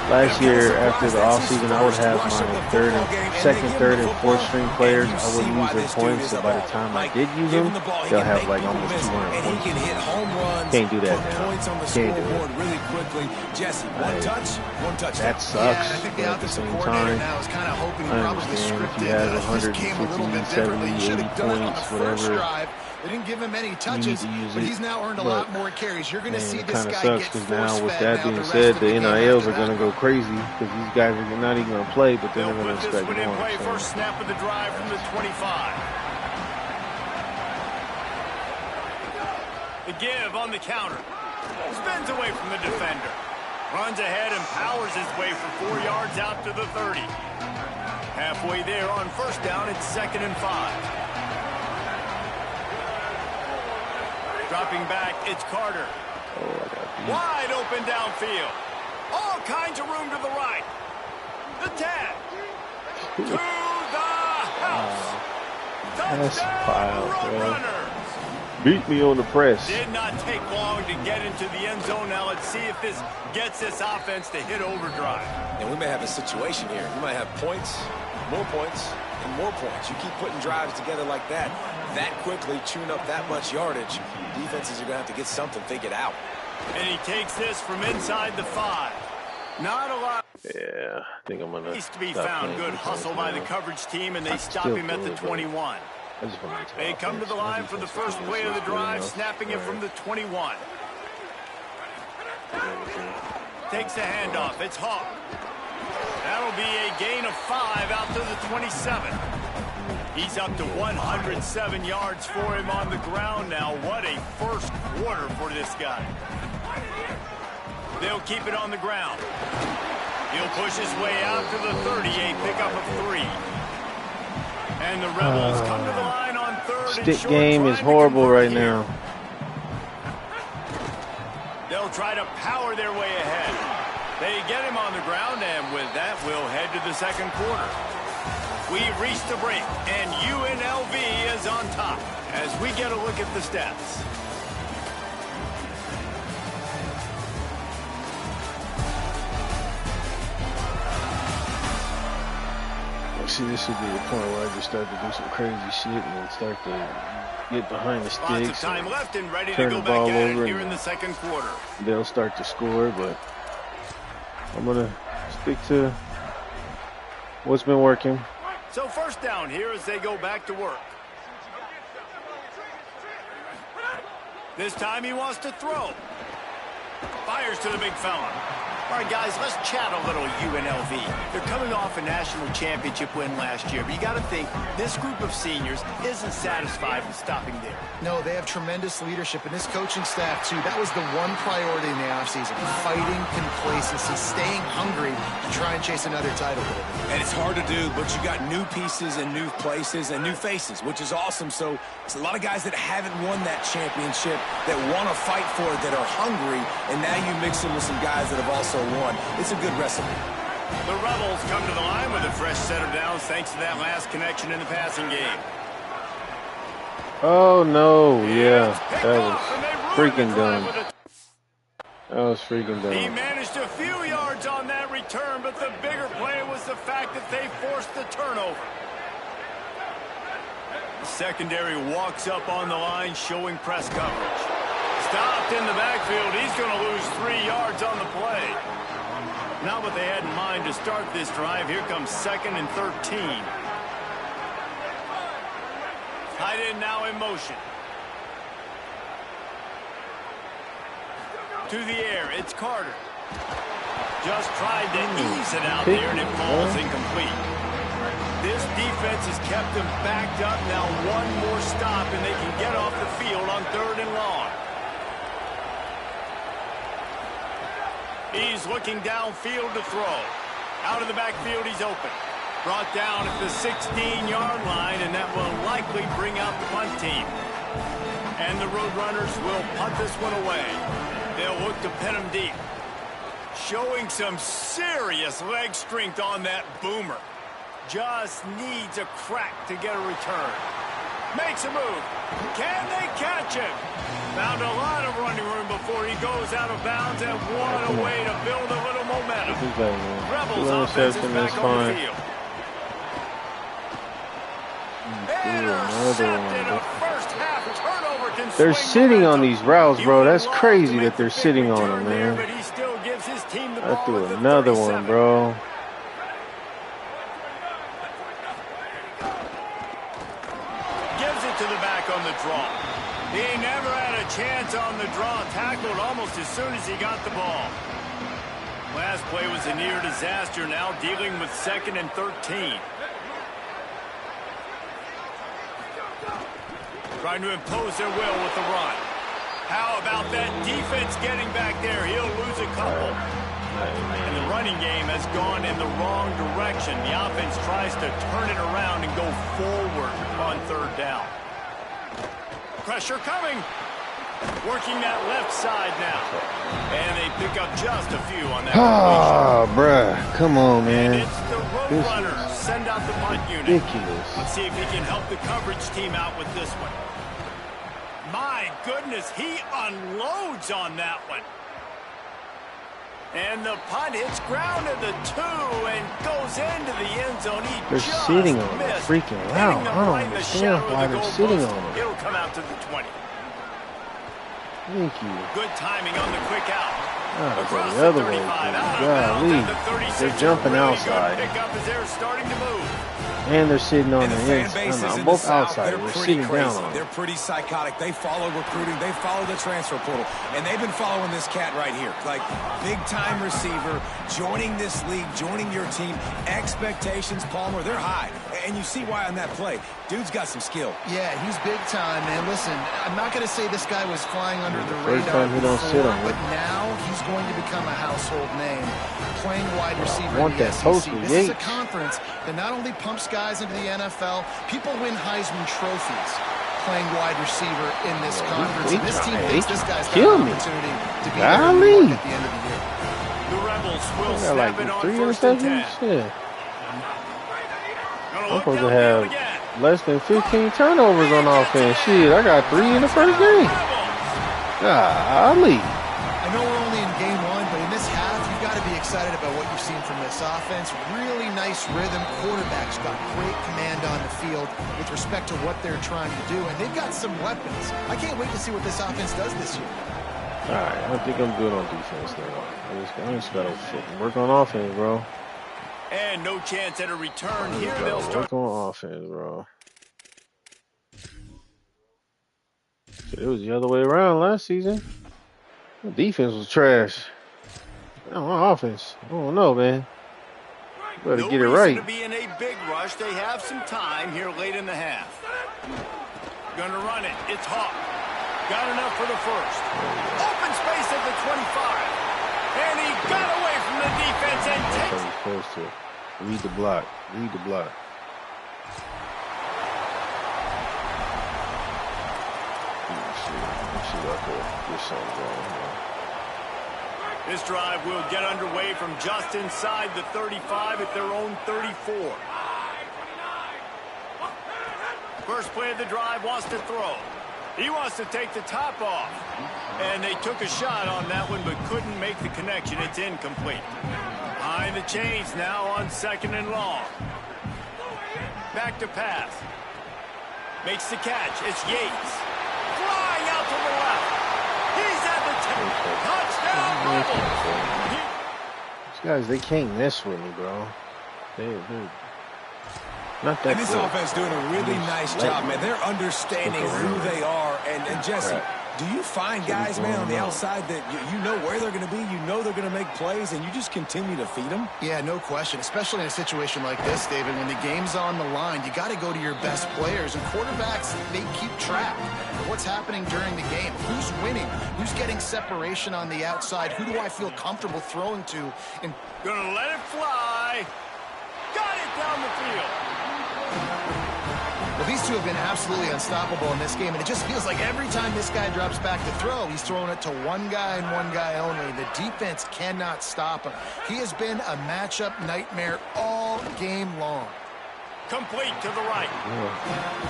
Last year, after the offseason, I would have my second, third, and fourth string players. I wouldn't use their points, so by the time I did use them, they'll have like almost 200 points. Can't do that now. Can't do it. That sucks, but at the same time, I understand if you have 150, 70, 80 points, whatever. They didn't give him any touches, but he's now earned a lot more carries. You're going to see this guy sucks because now, with that being said, the NILs are going to go crazy because these guys are not even going to play, but then they're going to expect more. First snap of the drive from the 25. The give on the counter. Spins away from the defender. Runs ahead and powers his way for 4 yards out to the 30. Halfway there on first down, it's 2nd and 5. Dropping back, it's Carter. Wide open downfield. All kinds of room to the right. The 10. To the house. Touchdown, Roadrunners. Beat me on the press. Did not take long to get into the end zone. Now let's see if this gets this offense to hit overdrive. And we may have a situation here. We might have points, more points, and more points. You keep putting drives together like that quickly, chewing up that much yardage, defenses are going to have to get something figured out. And he takes this from inside the 5. Not a lot. Yeah, I think I'm going to. Needs to be found. Good hustle by the coverage team, and they stop him at the 21. They come to the line for the first play of the drive, snapping it from the 21. Takes the handoff. It's Hawk. That That'll be a gain of 5 out to the 27. He's up to 107 yards for him on the ground now. What a first quarter for this guy. They'll keep it on the ground. He'll push his way out to the 30, a pickup of 3. And the Rebels come to the line on third. Stick game is horrible right now. They'll try to power their way ahead. They get him on the ground, and with that, we'll head to the second quarter. We've reached the break, and UNLV is on top as we get a look at the stats. See, this would be the point where I just start to do some crazy shit and then start to get behind the sticks. Lots of time left and ready to turn go the back ball at it over here in the second quarter. They'll start to score, but I'm going to stick to what's been working. So first down here as they go back to work. This time he wants to throw. Fires to the big fella. All right, guys, let's chat a little UNLV. They're coming off a national championship win last year, but you got to think this group of seniors isn't satisfied with stopping there. No, they have tremendous leadership, and this coaching staff, too. That was the one priority in the offseason, fighting complacency, staying hungry to try and chase another title. And it's hard to do, but you got new pieces and new places and new faces, which is awesome. So it's a lot of guys that haven't won that championship that want to fight for it, that are hungry, and now you mix them with some guys that have also won. It's a good recipe. The Rebels come to the line with a fresh set of downs thanks to that last connection in the passing game. Oh, no. Yeah, that was freaking dumb. That was freaking dumb. He managed a few yards on that return, but the bigger play was the fact that they forced the turnover. The secondary walks up on the line, showing press coverage. Stopped in the backfield. He's going to lose 3 yards on the play. Not what they had in mind to start this drive. Here comes 2nd and 13. Tight end now in motion. To the air, it's Carter. Just tried to ease it out there, and it falls incomplete. This defense has kept them backed up. Now one more stop, and they can get off the field on 3rd and long. He's looking downfield to throw. Out of the backfield, he's open. Brought down at the 16-yard line, and that will likely bring out the punt team. And the Roadrunners will punt this one away. They'll look to pin him deep. Showing some serious leg strength on that boomer. Just needs a crack to get a return. Makes a move. Can they catch him? Found a lot of running room before he goes out of bounds, and what a way to build a little momentum. Rebels offense is back on the field. Intercepted, a first half turnover can they're swing sitting on momentum. these routes, bro. That's He would crazy love to that they're make the sitting big on return them, there, man. but he still gives his team the I ball threw at the another 37. one, bro. Gives it to the back on the draw. He never had a chance on the draw. Tackled almost as soon as he got the ball. Last play was a near disaster. Now dealing with 2nd and 13. Trying to impose their will with the run. How about that defense getting back there? He'll lose a couple. And the running game has gone in the wrong direction. The offense tries to turn it around and go forward on 3rd down. Pressure coming. Working that left side now. And they pick up just a few on that completion. Ah, bruh. Come on, And man. it's the Roadrunners. Send out the punt unit. Ridiculous. Let's see if he can help the coverage team out with this one. My goodness, he unloads on that one. And the punt hits ground at the 2 and goes into the end zone. They're Just sitting on the missed, freaking hitting route. them I don't right in the understand shadow of why the they're sitting goalpost. on them. It'll come out to the 20. Thank you. Good timing on the quick out. Oh, Across the other 35, way, out of golly. bounds at the 36. They're jumping Really outside. Good pickup as they're starting to move. And they're sitting on And the the fan inside. bases in the Both South, outside. they're We're pretty sitting crazy. down on They're them. pretty psychotic. They follow recruiting. They follow the transfer portal. And they've been following this cat right here. Like, big-time receiver, joining this league, joining your team. Expectations, Palmer, they're high. And you see why on that play. Dude's got some skill. Yeah, he's big time, man. Listen, I'm not going to say this guy was flying under the First radar time he don't sit before, on but it. now he's going to become a household name, playing wide receiver want in the that SEC. poster, This is a Yates. conference that not only pumps guys into the NFL, people win Heisman trophies playing wide receiver in this conference. And this team thinks this guy's got Kill an me. opportunity to be there in New Golly. York at the end of the year. The Rebels will I got snap like it on 3 first and 10. interceptions. Yeah. Gonna I'm look supposed to downfield have again. less than 15 turnovers on offense. Shit, I got 3 in the first game. Golly. I know we're only in game one, but in this half, you've got to be excited about what you've seen from this offense. Really nice rhythm. Quarterback's got great command on the field with respect to what they're trying to do, and they've got some weapons. I can't wait to see what this offense does this year. All right, I think I'm good on defense, though. I just got to work on offense, bro. And no chance at a return here. Gotta They'll start. work on offense, bro. It was the other way around last season. The defense was trash. On offense, I don't know, man. Better No get it reason right. to be in a big rush. They have some time here late in the half. Gonna run it. It's Hawk. Got enough for the first. Open space at the 25. And he got away from the defense and That's takes how you're supposed to read the block. Read the block. Let's see if I could get something going here. This drive will get underway from just inside the 35 at their own 34. First play of the drive wants to throw. He wants to take the top off. And they took a shot on that one but couldn't make the connection. It's incomplete. Behind the chains now on 2nd and long. Back to pass. Makes the catch. It's Yates. Flying out to the left. He's at the 10. Touchdown, Rebels. These guys, they can't mess with me, bro. They're not that And this good. offense doing a really nice job, man. They're understanding who they are. And Jesse, do you find guys, man, on the outside that you know where they're going to be, you know they're going to make plays, and you just continue to feed them? Yeah, no question, especially in a situation like this, David. When the game's on the line, you got to go to your best players, and quarterbacks, they keep track of what's happening during the game. Who's winning? Who's getting separation on the outside? Who do I feel comfortable throwing to? And Gonna let it fly. Got it down the field. well, these two have been absolutely unstoppable in this game, and it just feels like every time this guy drops back to throw, he's throwing it to one guy and one guy only. The defense cannot stop him. He has been a matchup nightmare all game long. Complete to the right.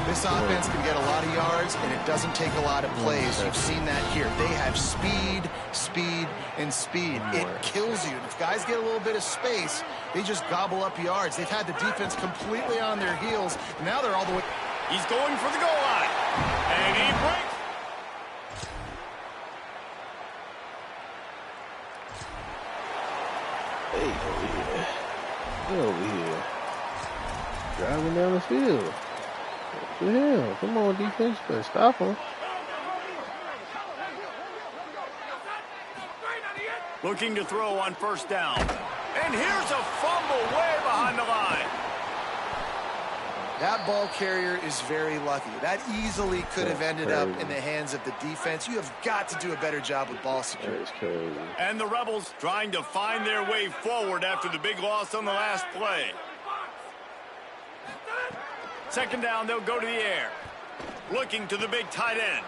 This offense can get a lot of yards, and it doesn't take a lot of plays. You've seen that here. They have speed, speed, and speed. It kills you. And if guys get a little bit of space, they just gobble up yards. They've had the defense completely on their heels, and now they're all the way. He's going for the goal line. And he breaks. Hey, over here. Get over here. Driving down the field. What the hell? Come on, defense. Better stop him. Looking to throw on first down. And here's a fumble way behind the line. That ball carrier is very lucky. That easily could have ended up in the hands of the defense. You have got to do a better job with ball security. That's crazy. And the Rebels trying to find their way forward after the big loss on the last play. Second down, they'll go to the air. Looking to the big tight end.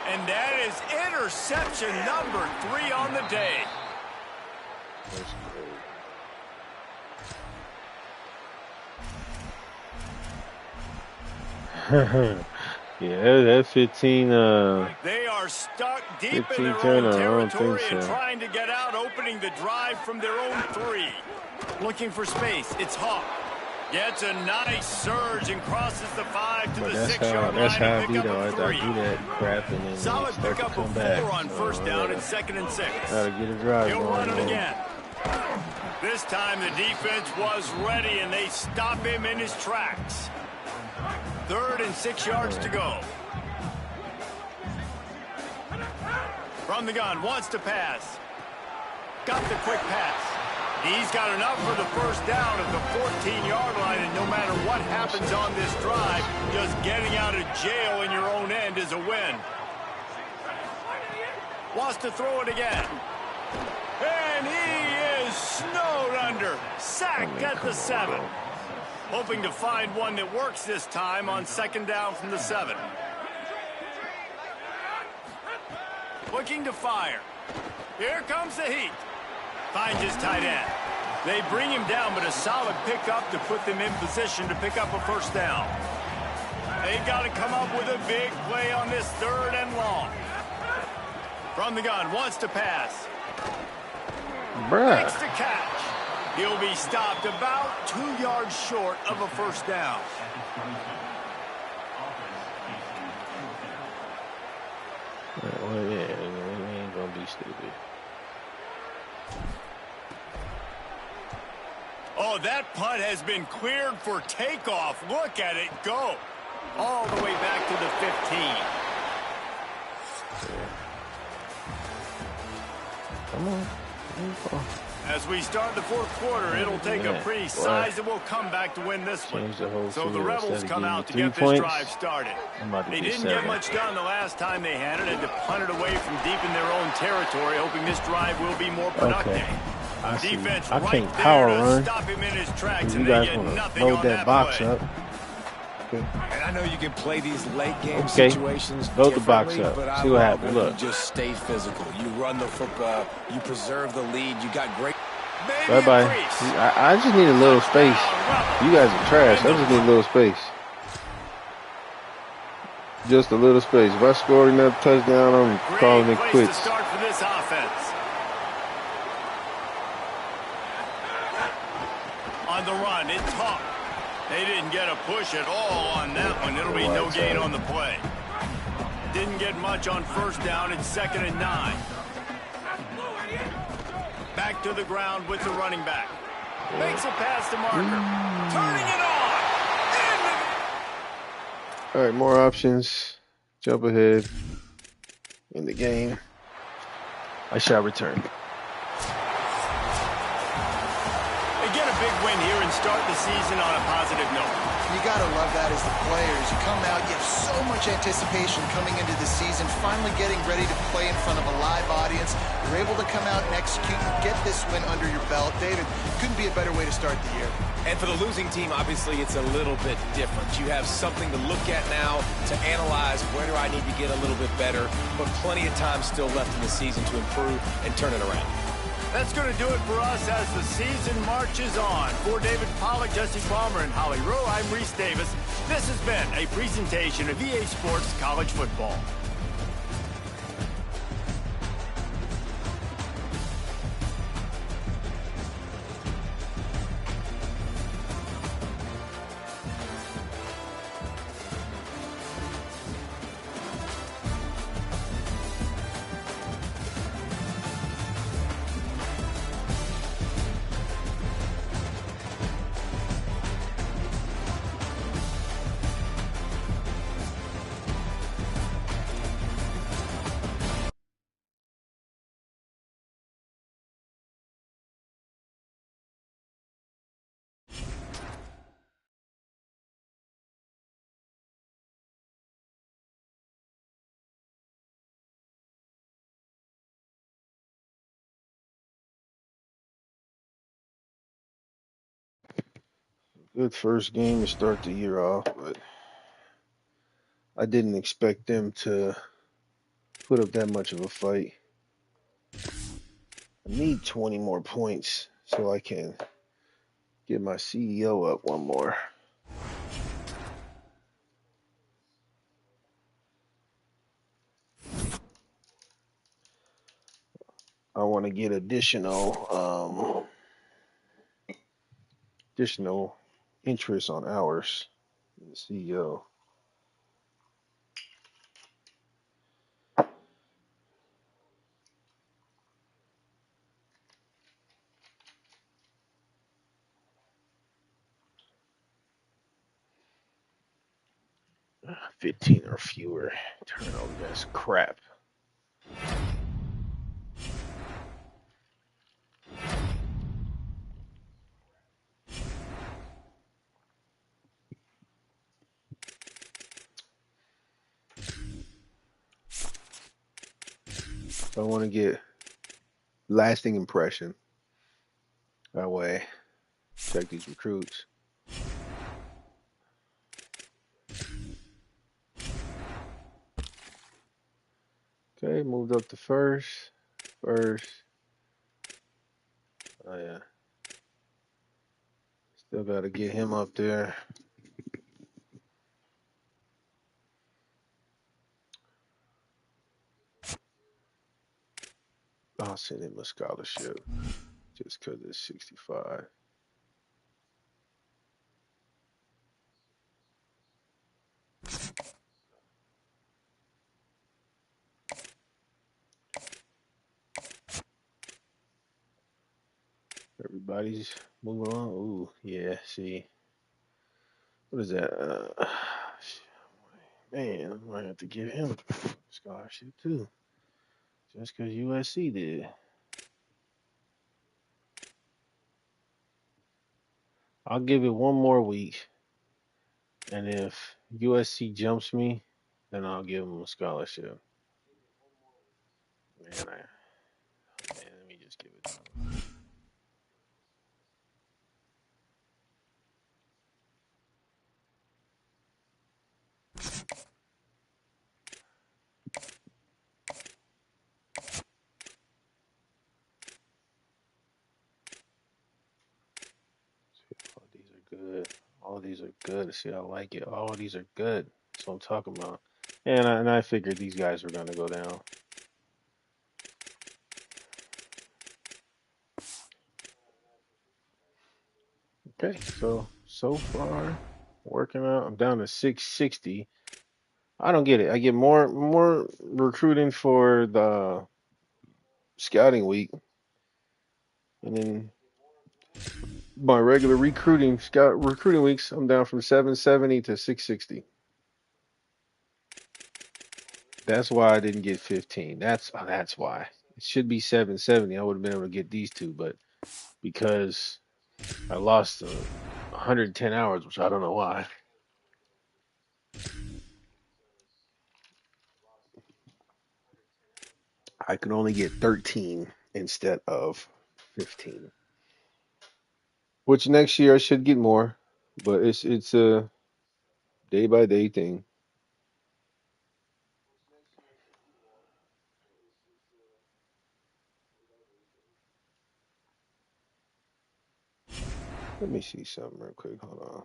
And that is interception number 3 on the day. That's crazy. Yeah, that 15. They are stuck deep in 15 their own turnover, I don't territory think and so. trying to get out, opening the drive from their own 3. Looking for space. It's Hawk. Gets a nice surge and crosses the 5 to But the that's 6-yard how I line and do pick though. up a I 3. do that crap and then Solid start to pickup come of back. 4 on So first I down gotta- and 2nd and 6. Gotta get a drive He'll going. run it man. again. This time the defense was ready, and they stop him in his tracks. 3rd and 6 yards to go. From the gun, wants to pass. Got the quick pass. He's got enough for the first down at the 14-yard line, and no matter what happens on this drive, just getting out of jail in your own end is a win. Wants to throw it again. And he is snowed under. Sacked at the 7. Hoping to find one that works this time on 2nd down from the 7. Looking to fire. Here comes the heat. Finds his tight end. They bring him down, but a solid pickup to put them in position to pick up a first down. They've got to come up with a big play on this 3rd and long. From the gun, wants to pass. Makes the catch. He'll be stopped about 2 yards short of a first down. Well, yeah, we ain't gonna be stupid. Oh, that punt has been cleared for takeoff. Look at it go. All the way back to the 15. Come on. As we start the 4th quarter, it'll take a pretty sizable comeback to win this one. So the Rebels come out to get this drive started. They didn't get much done the last time they had it. Had to punt it away from deep in their own territory, hoping this drive will be more productive. Defense I right can't there power to run. stop him in his tracks, You and guys they get want nothing to load on that box play. up. And I know you can play these late game Okay. situations Load the box differently, up. but I See what love happens. when Look. you just stay physical. You run the football. You preserve the lead. You got great. Bye-bye. I just need a little space. You guys are trash. I just need a little space. Just a little space. If I score another touchdown, I'm calling it Great place quits. to start for this offense. On the run, it's Hawk. They didn't get a push at all on that one. It'll be no gain on the play. Didn't get much on first down. It's 2nd and 9. Back to the ground with the running back. Makes a pass to Marker. Turning it on. All right, more options. Jump ahead in the game. I shall return. They get a big win here and start the season on a positive note. You got to love that as the players. You come out, you have so much anticipation coming into the season, finally getting ready to play in front of a live audience. You're able to come out and execute and get this win under your belt. David, couldn't be a better way to start the year. And for the losing team, obviously, it's a little bit different. You have something to look at now to analyze where do I need to get a little bit better, but plenty of time still left in the season to improve and turn it around. That's going to do it for us as the season marches on. For David Pollack, Jesse Palmer, and Holly Rowe, I'm Reese Davis. This has been a presentation of EA Sports College Football. Good first game to start the year off, but I didn't expect them to put up that much of a fight. I need 20 more points so I can get my CEO up one more. I want to get additional interest on hours. The CEO. 15 or fewer turnovers. That's crap. So I want to get lasting impression. That way, check these recruits. Okay, moved up to first. First. Oh yeah. Still got to get him up there. I'll send him a scholarship just because it's 65. Everybody's moving on. Ooh, yeah, see. What is that? Man, I might have to give him a scholarship too. Just because USC did. I'll give it one more week. And if USC jumps me, then I'll give him a scholarship. Man, let me just give it to him. All these are good. All these are good. See, I like it. All these are good. That's what I'm talking about. And I figured these guys were going to go down. Okay, so far working out. I'm down to 660. I don't get it. I get more recruiting for the scouting week, and then my regular recruiting weeks, I'm down from 770 to 660. That's why I didn't get 15. That's why. It should be 770. I would have been able to get these two, but because I lost 110 hours, which I don't know why. I could only get 13 instead of 15. Which next year I should get more, but it's a day by day thing. Let me see something real quick. Hold on.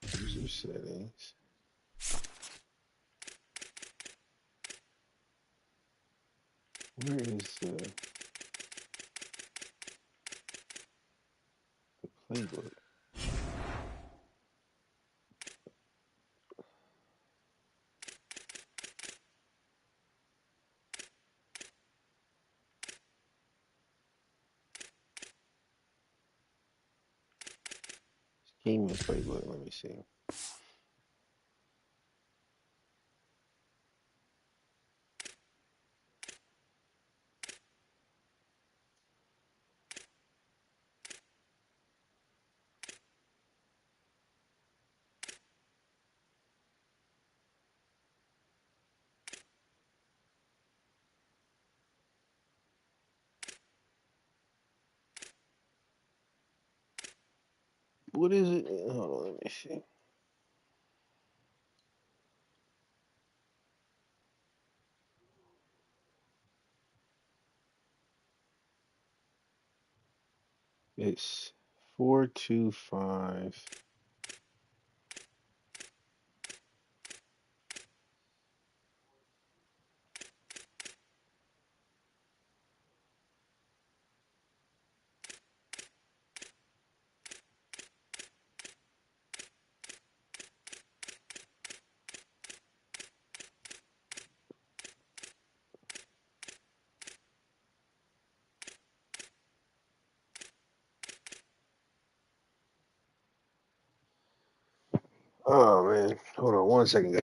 User settings. Where is the playbook? Scheme and playbook. Let me see. What is it? Hold on. Let me see. It's 425. one second, guys.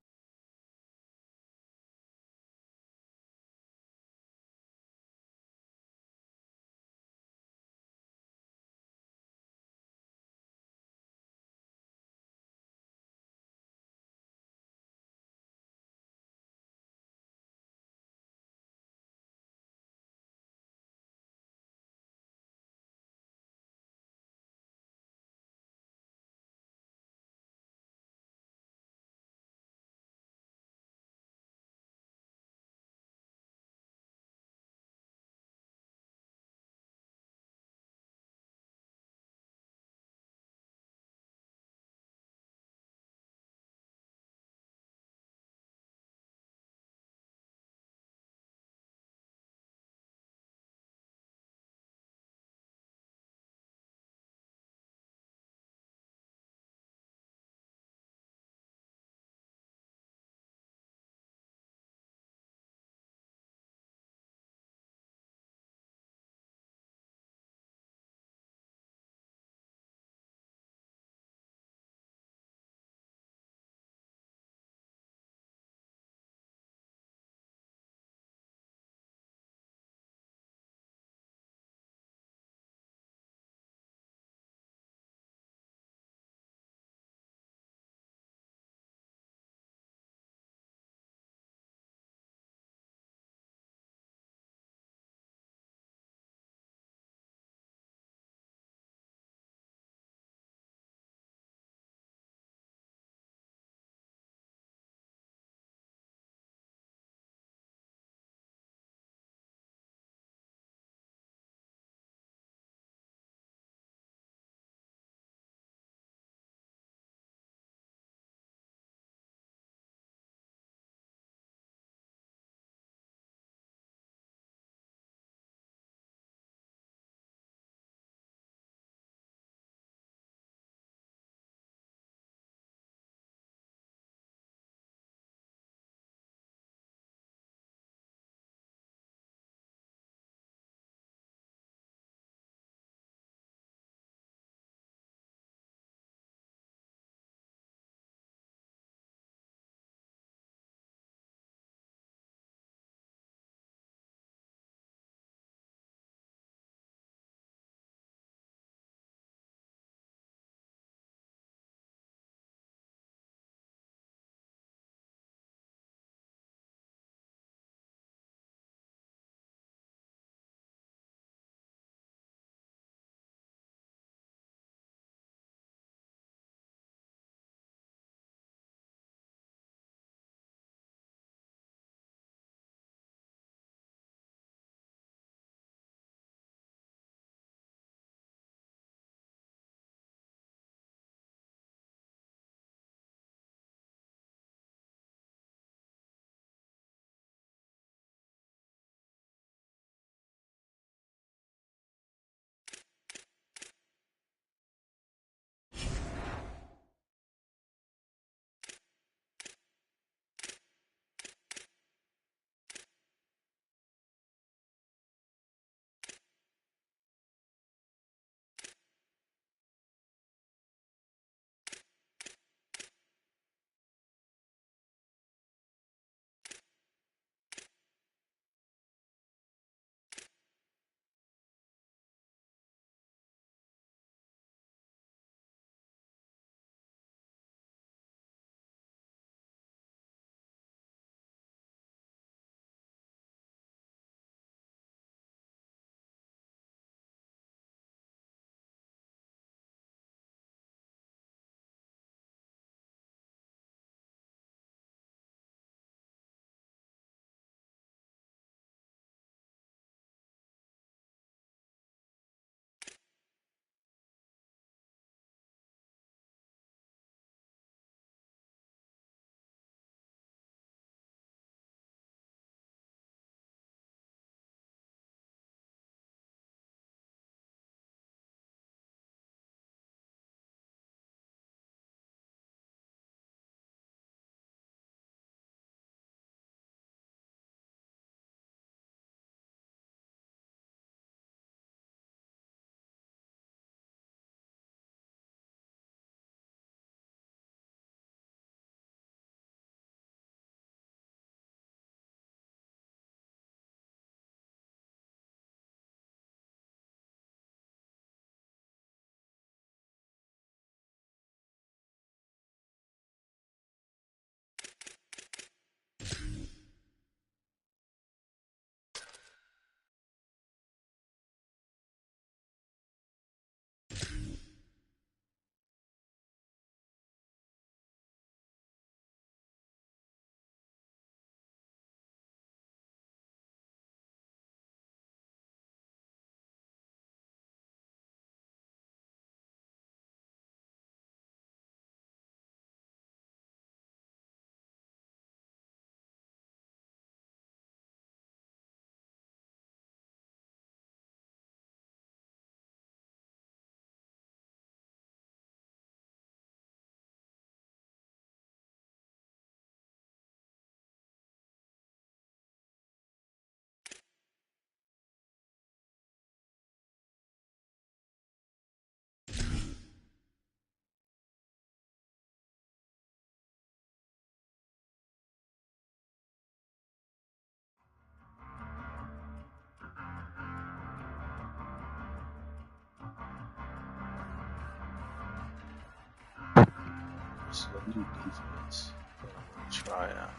New defense that I'm gonna try out.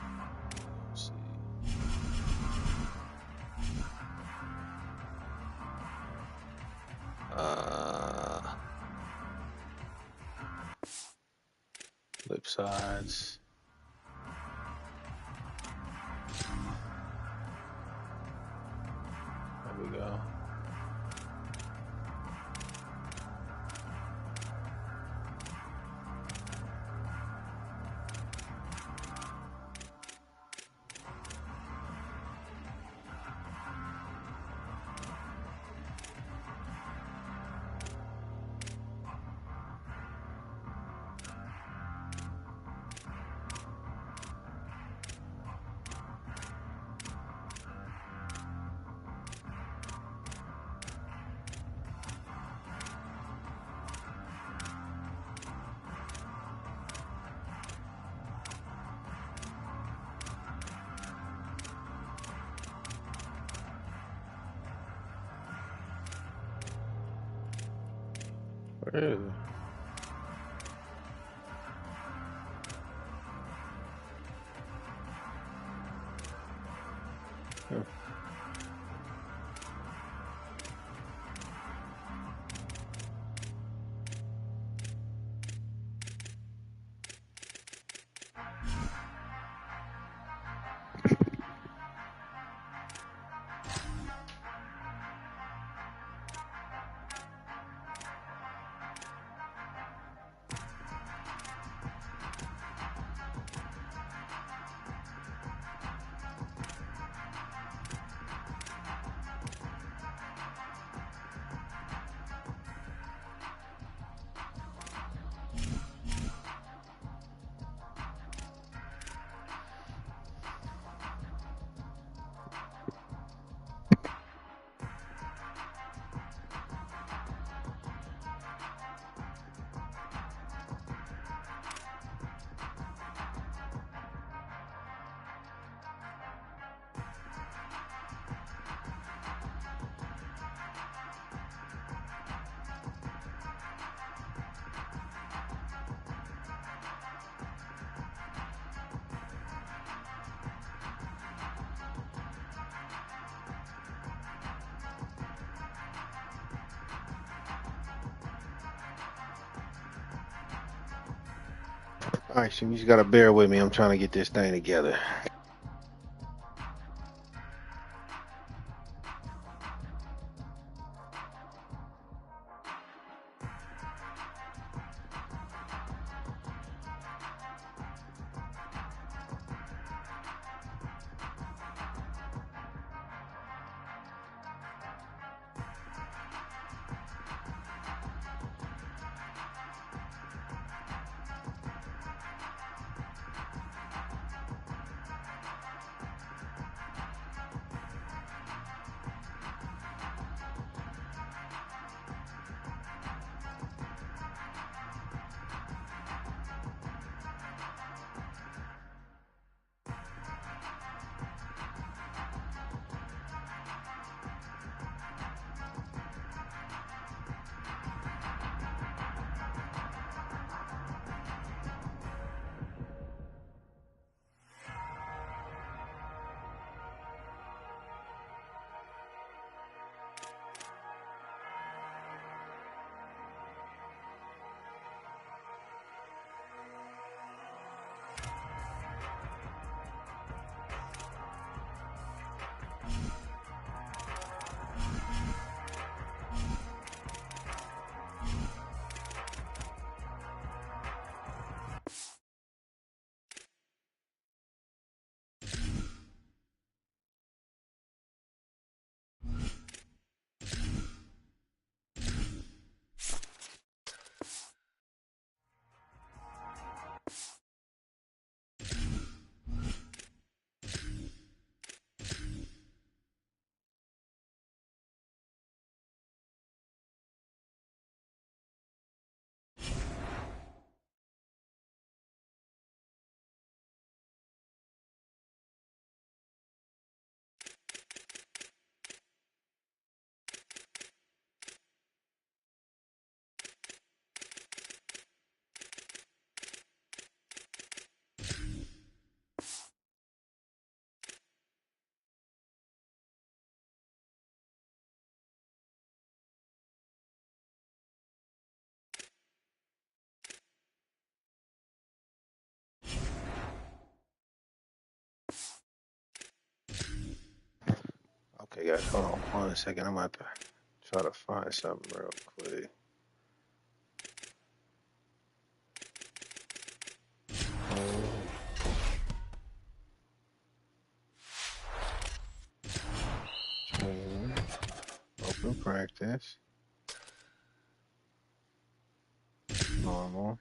Let's see. Flip sides. There we go. Where is it? Huh. All right, so you just gotta bear with me. I'm trying to get this thing together. Okay, guys, hold on 1 second. I'm about to try to find something real quick. Training, open practice, normal.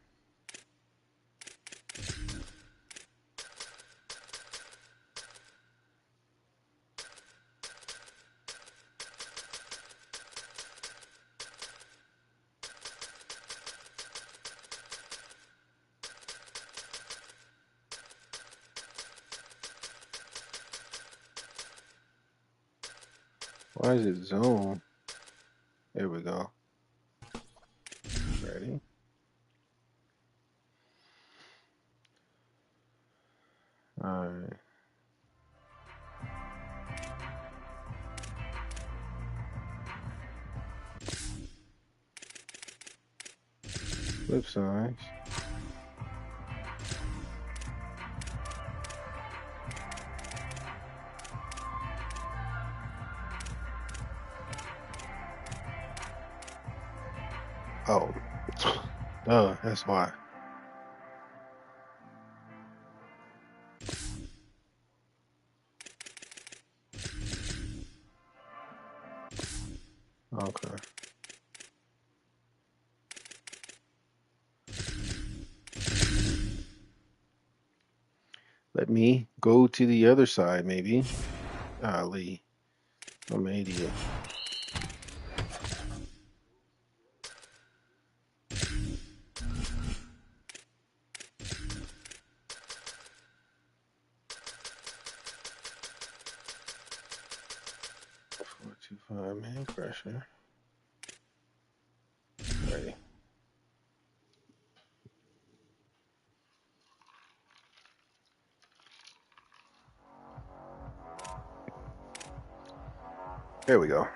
Why is it zoom? There we go. Ready? All right. Flip sides. Oh, oh, that's why. Okay. Let me go to the other side, maybe. Golly, I'm an idiot. Four, two, five, man pressure. Ready. There we go.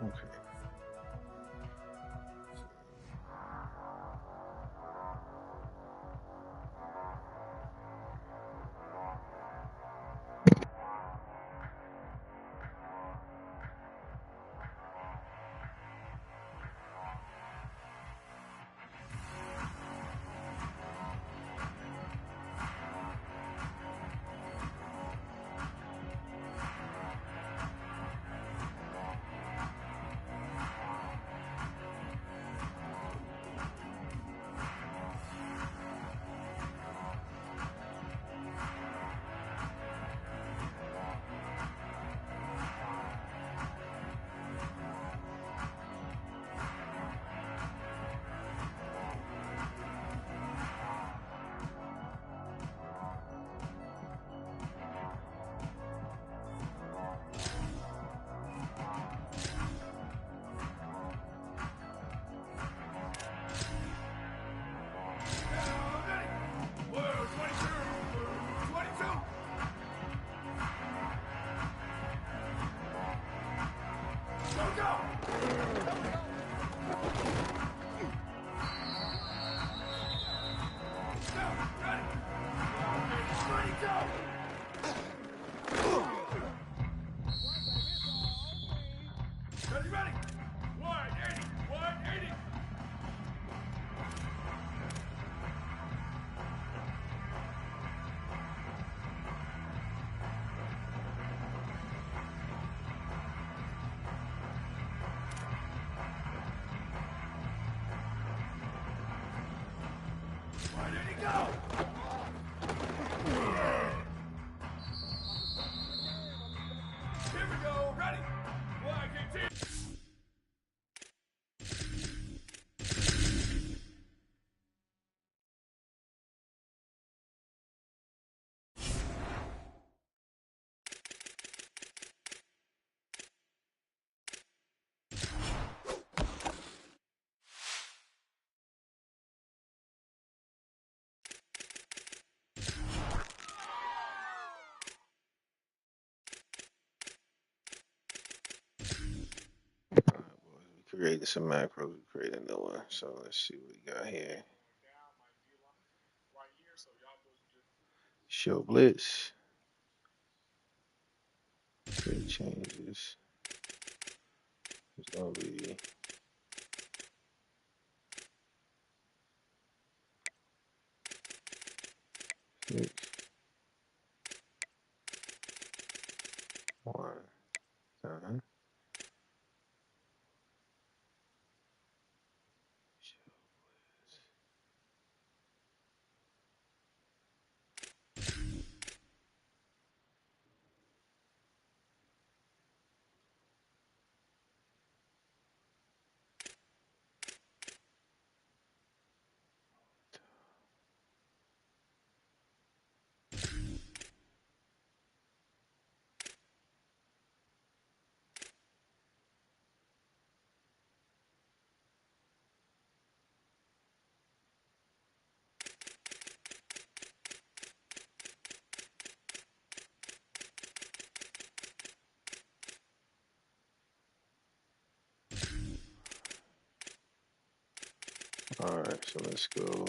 Okay. creating some macros. We create a new one. So let's see what we got here. Show blitz. It changes. It's gonna be six, 1, 9. All right, so let's go.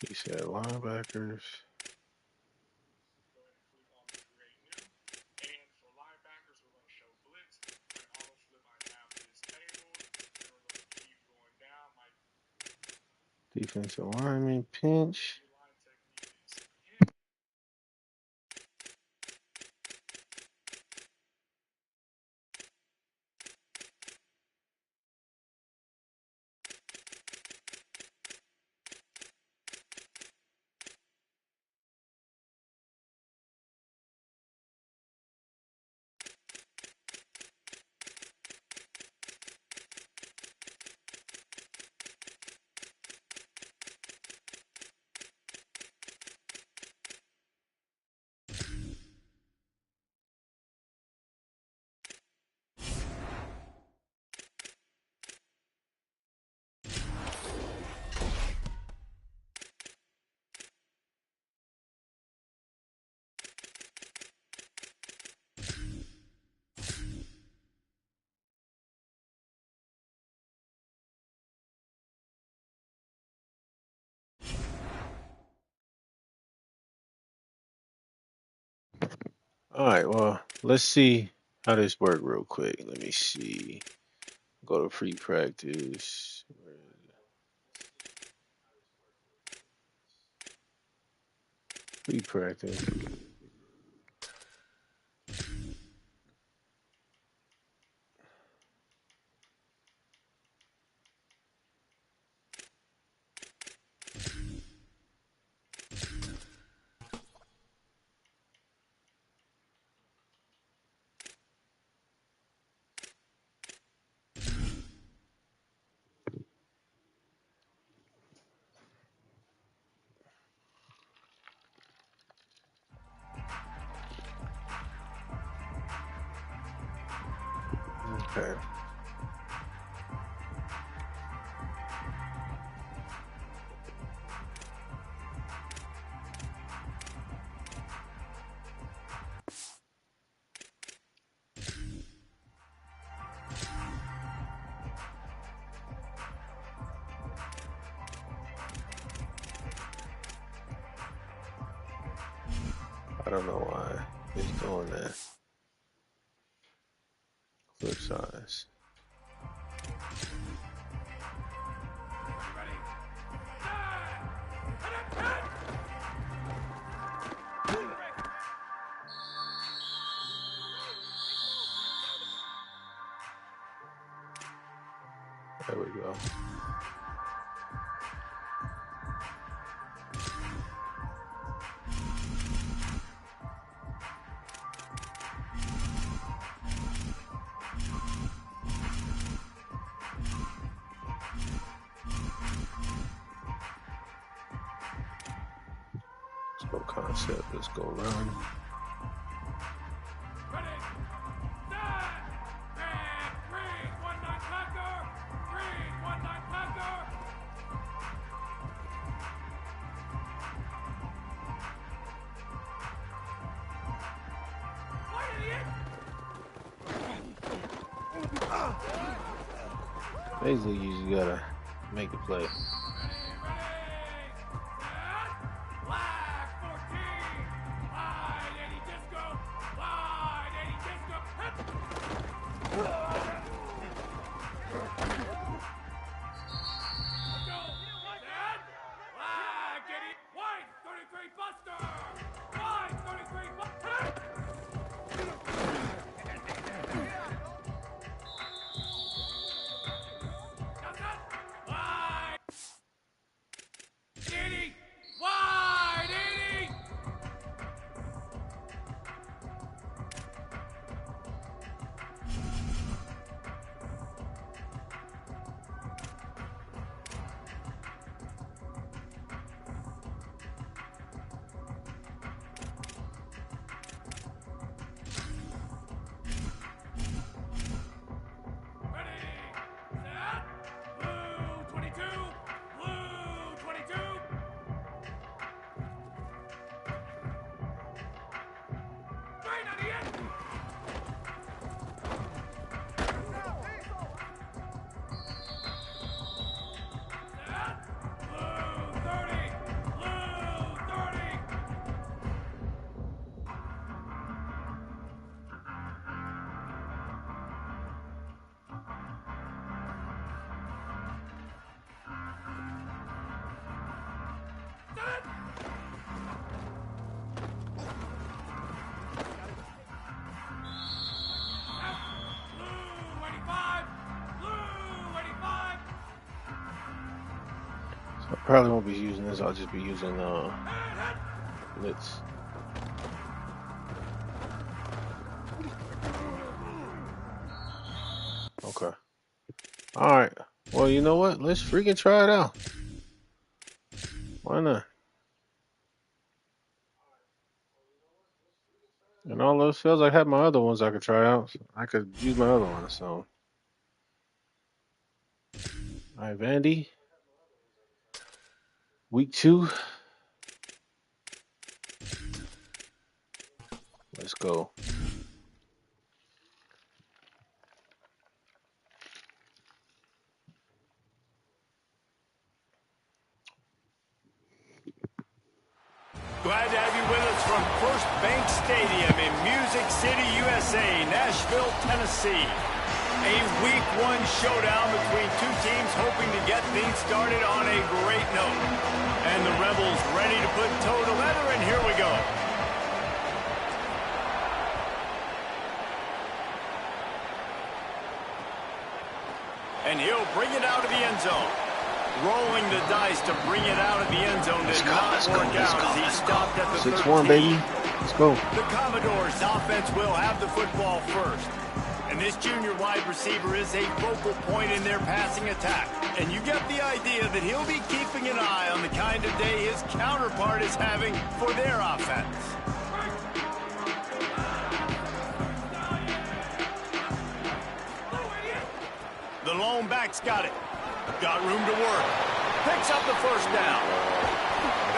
He said linebackers. Defensive lineman pinch. All right, well, let's see how this works real quick. Let me see. Go to free practice. Free practice. Okay. I don't know why it's doing that. Flip size. There we go. Let's go concept. Let's go run. Basically, you just gotta make the play. I probably won't be using this. I'll just be using blitz. Okay. All right. Well, you know what? Let's freaking try it out. Why not? And all those fields, I had my other ones I could try out. So I could use my other ones. So, all right, Vandy. Week 2. Let's go. Glad to have you with us from First Bank Stadium in Music City, USA, Nashville, Tennessee. A Week 1 showdown between two teams hoping to get things started on a great note. And the Rebels ready to put toe to leather, and here we go. And he'll bring it out of the end zone. Rolling the dice to bring it out of the end zone did not work out as he stopped at the 6-1, 13. baby. Let's go. The Commodores offense will have the football first. And this junior wide receiver is a focal point in their passing attack. And you get the idea that he'll be keeping an eye on the kind of day his counterpart is having for their offense. The lone back's got it. Got room to work. Picks up the first down.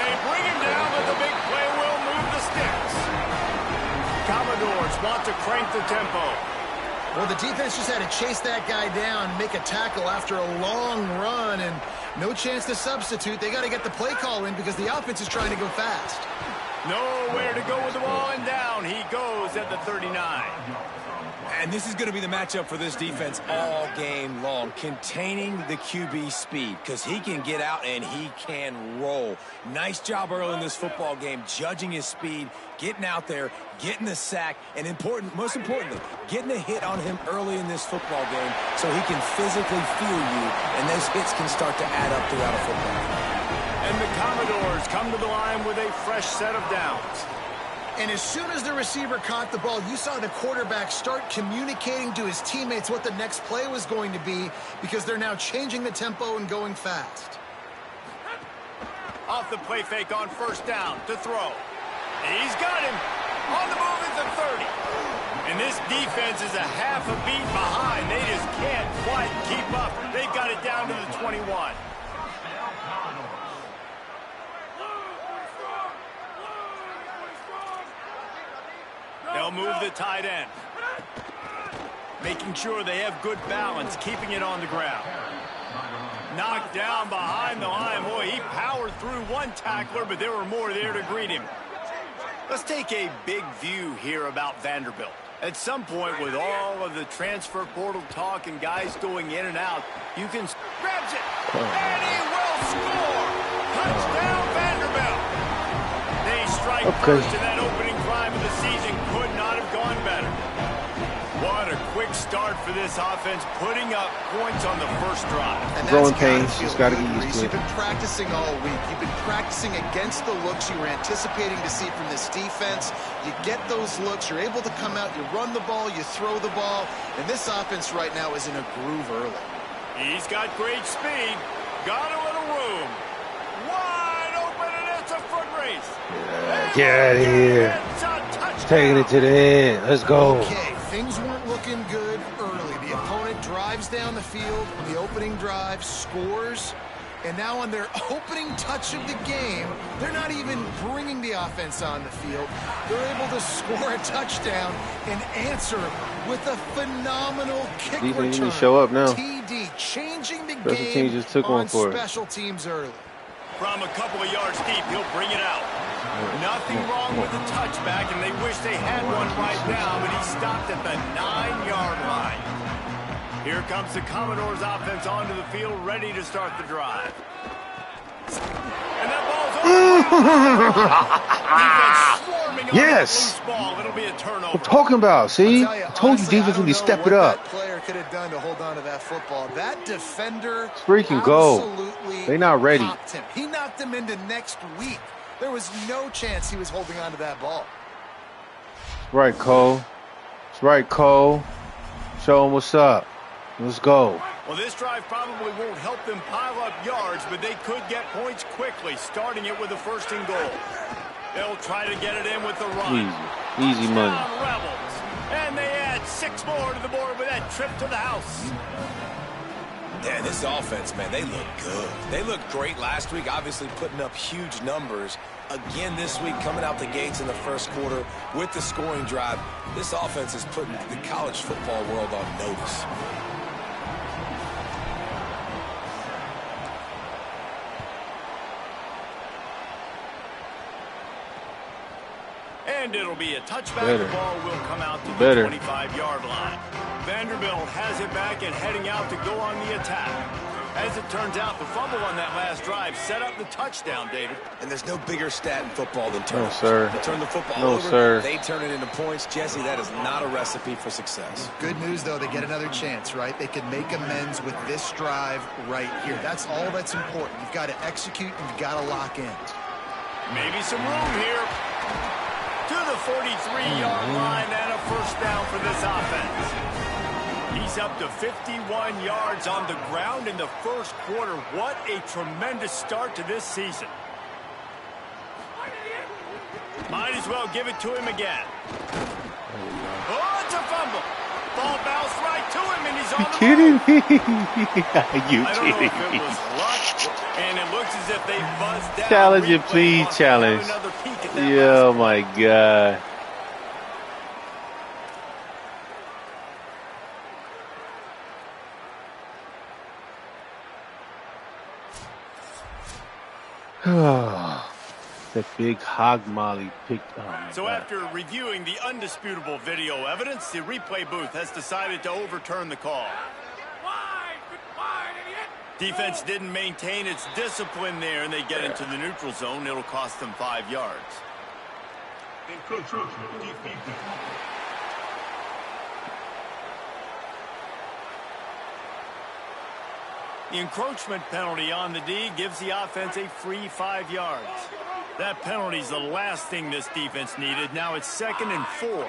They bring him down, but the big play will move the sticks. Commodores want to crank the tempo. Well, the defense just had to chase that guy down, make a tackle after a long run, and no chance to substitute. They got to get the play call in because the offense is trying to go fast. Nowhere to go with the ball, and down he goes at the 39. And this is going to be the matchup for this defense all game long, containing the QB speed, because he can get out and he can roll. Nice job early in this football game, judging his speed, getting out there, getting the sack, and most importantly, getting a hit on him early in this football game so he can physically feel you, and those hits can start to add up throughout a football game. And the Commodores come to the line with a fresh set of downs. And as soon as the receiver caught the ball, you saw the quarterback start communicating to his teammates what the next play was going to be because they're now changing the tempo and going fast. Off the play fake on first down to throw. He's got him. On the move at the 30. And this defense is a half a beat behind. They just can't quite keep up. They've got it down to the 21. They'll move the tight end. making sure they have good balance, keeping it on the ground. Knocked down behind the line. Boy, he powered through one tackler, but there were more there to greet him. Let's take a big view here about Vanderbilt. At some point, with all of the transfer portal talk and guys going in and out, you can grabs it, and he will score. Touchdown, Vanderbilt. They strike first, and that opening drive of the season could not have gone better. What a quick start for this offense, putting up points on the first drive. And growing pains, just got to get used to it. You've been practicing all week. You've been practicing against the looks you were anticipating to see from this defense. You get those looks, you're able to come out, you run the ball, you throw the ball, and this offense right now is in a groove early. He's got great speed, got a little room. Wide open, and it's a foot race. Get out of here. Taking it to the end. Let's go. Okay, things weren't looking good early. The opponent drives down the field on the opening drive, scores, and now on their opening touch of the game, they're not even bringing the offense on the field. They're able to score a touchdown and answer with a phenomenal kick return. Defense need to show up now. TD changing the Special game teams just took one on for it. special teams early. From a couple of yards deep, he'll bring it out. Nothing wrong with the touchback, and they wish they had one right now, but he stopped at the 9-yard line. Here comes the Commodores offense onto the field, ready to start the drive. And that ball's over. Yes. Loose ball. It'll be a turnover. I'm talking about, see? I told you defense when you step it up. That player could have done to hold on to that football. That defender Freaking go. absolutely They not ready. popped him. He knocked him into next week. There was no chance he was holding on to that ball. Right, Cole. That's right, Cole. Show him what's up. Let's go. Well, this drive probably won't help them pile up yards, but they could get points quickly, starting it with a first and goal. They'll try to get it in with the run. Easy money. Rebels. And they add 6 more to the board with that trip to the house. Yeah, this offense, man, they look good. They looked great last week, obviously putting up huge numbers. Again this week, coming out the gates in the first quarter with the scoring drive. This offense is putting the college football world on notice. And it'll be a touchback. Better. The ball will come out to the Better. 25-yard line. Vanderbilt has it back and heading out to go on the attack. As it turns out, the fumble on that last drive set up the touchdown, David. And there's no bigger stat in football than turnovers. No, sir. They turn the football No, over, sir. they turn it into points. Jesse, that is not a recipe for success. Good news, though, they get another chance, right? They can make amends with this drive right here. That's all that's important. You've got to execute and you've got to lock in. Maybe some room here. To the 43-yard line and a first down for this offense. He's up to 51 yards on the ground in the first quarter. What a tremendous start to this season. Might as well give it to him again. Oh, it's a fumble. Ball bounced right to him, and he's on the Kidding move. me? You I don't know kidding if it me? was luck, and it looks as if they buzzed down. Challenge it, Replay please, wants to have challenge. another peek at that Yeah, last oh my God. That big hog molly picked. Oh my So God. after reviewing the undisputable video evidence, the replay booth has decided to overturn the call. Defense didn't maintain its discipline there, and they get into the neutral zone. It'll cost them 5 yards. The encroachment penalty on the D gives the offense a free 5 yards. That penalty's the last thing this defense needed. Now it's 2nd and 4.